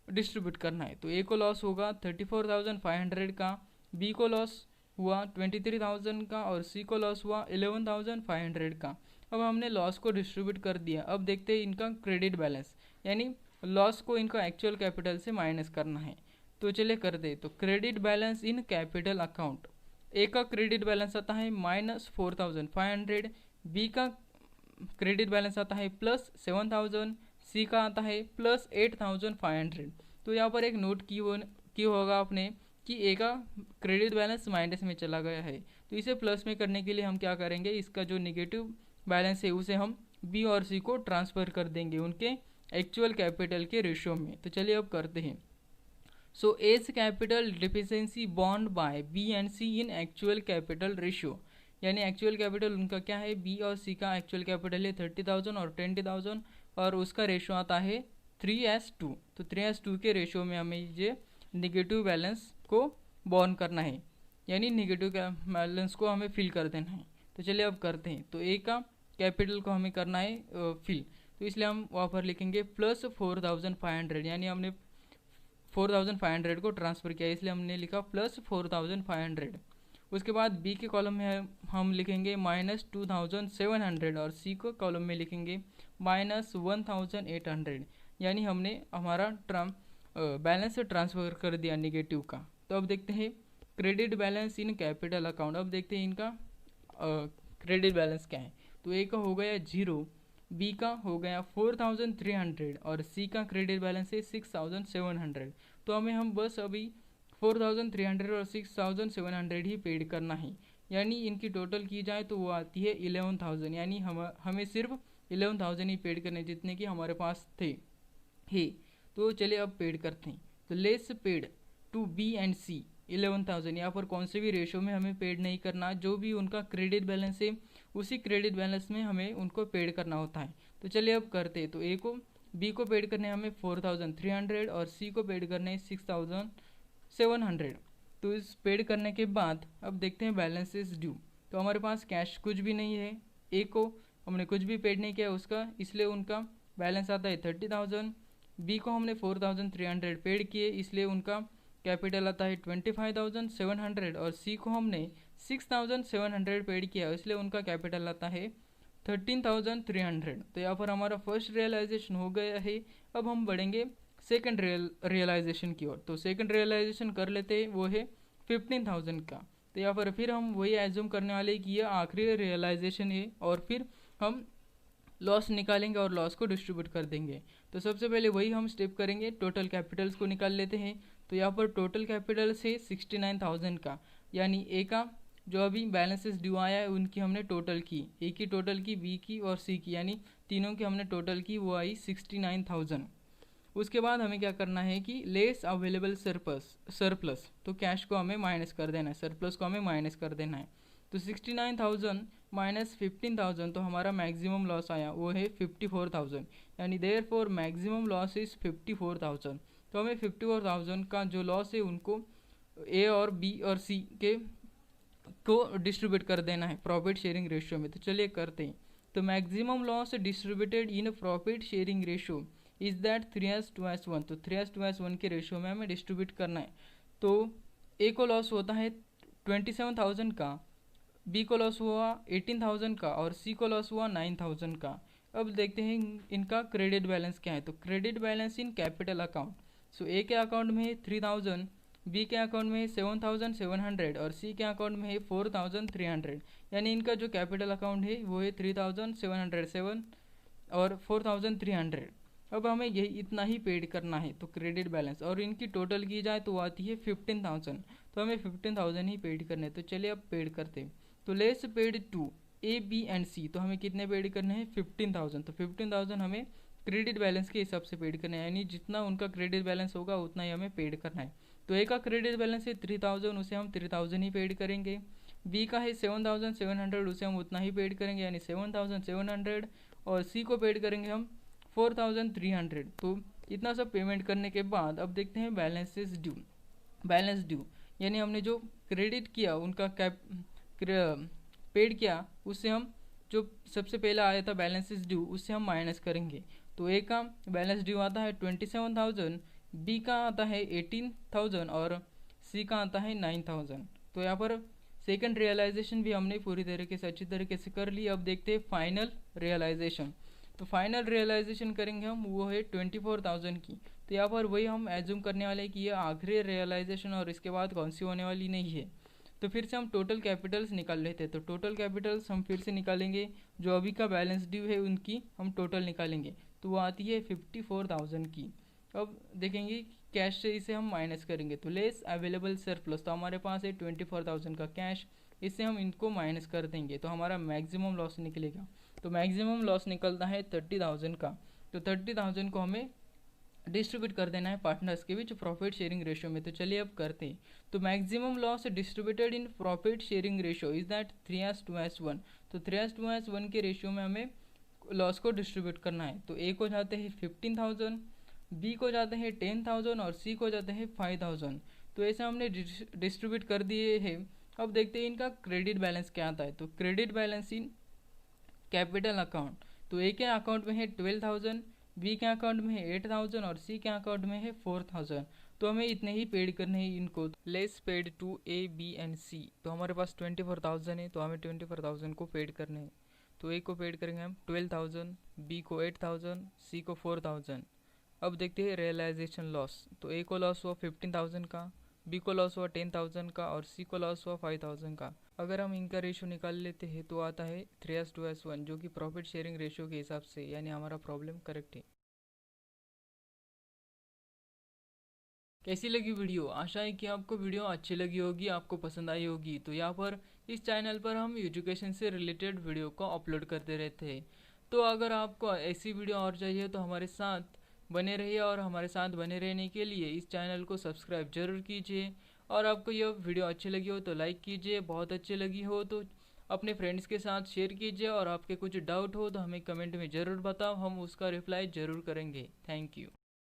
डिस्ट्रीब्यूट करना है। तो ए को लॉस होगा 34,500 का, बी को लॉस हुआ 23,000 का और सी को लॉस हुआ 11,500 का। अब हमने लॉस को डिस्ट्रीब्यूट कर दिया। अब देखते हैं इनका क्रेडिट बैलेंस, यानी लॉस को इनका एक्चुअल कैपिटल से माइनस करना है। तो चलिए कर दे। तो credit balance in capital account, A का क्रेडिट बैलेंस आता है -4500, बी का क्रेडिट बैलेंस आता है +7000, सी का आता है +8500। तो यहाँ पर एक नोट की होगा आपने कि ए का क्रेडिट बैलेंस माइनस में चला गया है, तो इसे प्लस में करने के लिए हम क्या करेंगे, इसका जो निगेटिव बैलेंस है उसे हम बी और सी को ट्रांसफ़र कर देंगे उनके एक्चुअल कैपिटल के रेशियो में। तो चलिए अब करते हैं। सो एज कैपिटल डिफिशिएंसी बॉन्ड by B and C in actual capital ratio, यानी एक्चुअल कैपिटल उनका क्या है, बी और सी का एक्चुअल कैपिटल है 30,000 और 20,000, और उसका रेशियो आता है 3:2। तो 3:2 के रेशियो में हमें ये निगेटिव बैलेंस को बॉर्न करना है, यानी निगेटिव बैलेंस को हमें फिल कर देना है। तो चलिए अब करते हैं। तो ए का कैपिटल को हमें करना है फिल, तो इसलिए हम वहाँ पर लिखेंगे +4500, यानी हमने 4500 को ट्रांसफ़र किया, इसलिए हमने लिखा +4500। उसके बाद बी के कॉलम में हम लिखेंगे -2700 और सी को कॉलम में लिखेंगे -1800, यानी हमने हमारा बैलेंस ट्रांसफ़र कर दिया निगेटिव का। तो अब देखते हैं credit balance in capital account. अब देखते हैं इनका क्रेडिट बैलेंस क्या है। तो ए का हो गया 0, बी का हो गया 4300 और सी का क्रेडिट बैलेंस है 6700। तो हम बस अभी 4300 और 6700 ही पेड करना है, यानी इनकी टोटल की जाए तो वो आती है 11,000, यानी हमें सिर्फ 11,000 ही पेड करने जितने कि हमारे पास थे ही। तो चलिए अब पेड करते हैं। तो less paid to B and C 11,000, यहाँ पर कौन से भी रेशो में हमें पेड नहीं करना, जो भी उनका क्रेडिट बैलेंस है उसी क्रेडिट बैलेंस में हमें उनको पेड करना होता है। तो चलिए अब करते हैं। तो ए को बी को पेड करने हमें 4300 और सी को पेड करने 6700। तो इस पेड करने के बाद अब देखते हैं बैलेंसेस ड्यू। तो हमारे पास कैश कुछ भी नहीं है, ए को हमने कुछ भी पेड नहीं किया उसका, इसलिए उनका बैलेंस आता है 30,000। बी को हमने 4300 पेड किए, इसलिए उनका कैपिटल आता है 25,700 और सी को हमने 6,700 पेड किया, इसलिए उनका कैपिटल आता है 13,300। तो यहाँ पर हमारा फर्स्ट रियलाइजेशन हो गया है। अब हम बढ़ेंगे सेकंड रियलाइजेशन की ओर। तो सेकंड रियलाइजेशन कर लेते हैं, वो है 15,000 का। तो यहाँ पर फिर हम वही एज्यूम करने वाले कि यह आखिरी रियलाइजेशन है और फिर हम लॉस निकालेंगे और लॉस को डिस्ट्रीब्यूट कर देंगे। तो सबसे पहले वही हम स्टेप करेंगे, टोटल कैपिटल्स को निकाल लेते हैं। तो यहाँ पर टोटल कैपिटल से 69,000 का, यानी ए का जो अभी बैलेंसेस ड्यू आया है उनकी हमने टोटल की, ए की टोटल की, बी की और सी की, यानी तीनों की हमने टोटल की, वो आई 69,000। उसके बाद हमें क्या करना है कि लेस अवेलेबल सरप्लस, तो कैश को हमें माइनस कर देना है, सरप्लस को हमें माइनस कर देना है। तो 69,000 माइनस 15,000, तो हमारा मैक्सिमम लॉस आया वो है 54,000, यानी देयरफॉर मैक्सिमम लॉस इज़ 54,000। तो हमें 54,000 का जो लॉस है उनको ए और बी और सी के को डिस्ट्रीब्यूट कर देना है प्रॉफिट शेयरिंग रेशियो में। तो चलिए करते हैं। तो maximum loss distributed in profit sharing ratio is that 3:1। तो 3:1 के रेशियो में हमें डिस्ट्रीब्यूट करना है। तो ए को लॉस होता है 27,000 का, बी को लॉस हुआ 18,000 का और सी को लॉस हुआ 9,000 का। अब देखते हैं इनका क्रेडिट बैलेंस क्या है। तो credit balance in capital account, so A के अकाउंट में है 3,000, बी के अकाउंट में है 7,700 और सी के अकाउंट में है 4,300, यानी इनका जो कैपिटल अकाउंट है वो है 3,707 और 4,300। अब हमें यही इतना ही पेड करना है, तो क्रेडिट बैलेंस, और इनकी टोटल की जाए तो आती है 15,000, तो हमें 15,000 ही पेड करने हैं। तो चलिए अब पेड करते हैं। तो less paid to A B and C, तो हमें कितने पेड करने हैं 15,000। तो 15,000 हमें क्रेडिट बैलेंस के हिसाब से पेड करना है, यानी जितना उनका क्रेडिट बैलेंस होगा उतना ही हमें पेड करना है। तो ए का क्रेडिट बैलेंस है 3,000, उसे हम 3,000 ही पेड करेंगे। बी का है 7,700, उसे हम उतना ही पेड करेंगे, यानी 7,700, और सी को पेड करेंगे हम 4,300। तो इतना सब पेमेंट करने के बाद अब देखते हैं बैलेंसेस ड्यू। बैलेंस ड्यू यानी हमने जो क्रेडिट किया उनका पेड किया, उससे हम जो सबसे पहला आया था बैलेंसेस ड्यू उससे हम माइनस करेंगे। तो ए का बैलेंस ड्यू आता है 27,000, बी का आता है 18,000 और सी का आता है 9,000। तो यहाँ पर सेकंड रियलाइजेशन भी हमने पूरी तरीके से अच्छी तरीके से कर ली। अब देखते हैं फाइनल रियलाइजेशन। तो फाइनल रियलाइजेशन करेंगे हम, वो है 24,000 की। तो यहाँ पर वही हम एज्यूम करने वाले हैं कि ये आखिरी रियलाइजेशन और इसके बाद कौन सी होने वाली नहीं है। तो फिर से हम टोटल कैपिटल्स निकाल लेते हैं। तो टोटल कैपिटल्स हम फिर से निकालेंगे, जो अभी का बैलेंस ड्यू है उनकी हम टोटल निकालेंगे। तो वो आती है 54,000 की। अब देखेंगे कैश से इसे हम माइनस करेंगे, तो लेस अवेलेबल सरप्लस, तो हमारे पास है 24,000 का कैश, इससे हम इनको माइनस कर देंगे तो हमारा मैक्सिमम लॉस निकलेगा। तो मैक्सिमम लॉस निकलता है 30,000 का। तो 30,000 को हमें डिस्ट्रीब्यूट कर देना है पार्टनर्स के बीच प्रॉफिट शेयरिंग रेशियो में। तो चलिए अब करते हैं। तो maximum loss distributed in profit sharing ratio is that 3:1। तो 3:1 के रेशियो में हमें लॉस को डिस्ट्रीब्यूट करना है। तो ए को जाते हैं 15,000, बी को जाते हैं 10,000 और सी को जाते हैं 5,000। तो ऐसे हमने डिस्ट्रीब्यूट कर दिए हैं। अब देखते हैं इनका क्रेडिट बैलेंस क्या आता है। तो credit balance in capital account, तो ए के अकाउंट में है 12,000, बी के अकाउंट में है 8,000 और सी के अकाउंट में है 4,000। तो हमें इतने ही पेड करने हैं इनको। Less paid to A B and C. तो हमारे पास 24,000 है, तो हमें 24,000 को पेड करने हैं। तो ए को पेड करेंगे हम 12,000, बी को 8,000, सी को 4,000। अब देखते हैं रियलाइजेशन लॉस। तो ए को लॉस हुआ 15,000 का, बी को लॉस हुआ 10,000 का और सी को लॉस हुआ 5,000 का। अगर हम इनका रेशियो निकाल लेते हैं तो आता है 3:1, जो कि प्रॉफिट शेयरिंग रेशियो के हिसाब से, यानी हमारा प्रॉब्लम करेक्ट है। कैसी लगी वीडियो? आशा है कि आपको वीडियो अच्छी लगी होगी, आपको पसंद आई होगी। तो यहाँ पर इस चैनल पर हम एजुकेशन से रिलेटेड वीडियो को अपलोड करते रहते हैं। तो अगर आपको ऐसी वीडियो और चाहिए तो हमारे साथ बने रहिए, और हमारे साथ बने रहने के लिए इस चैनल को सब्सक्राइब जरूर कीजिए। और आपको यह वीडियो अच्छी लगी हो तो लाइक कीजिए, बहुत अच्छी लगी हो तो अपने फ्रेंड्स के साथ शेयर कीजिए, और आपके कुछ डाउट हो तो हमें कमेंट में ज़रूर बताओ, हम उसका रिप्लाई ज़रूर करेंगे। Thank you.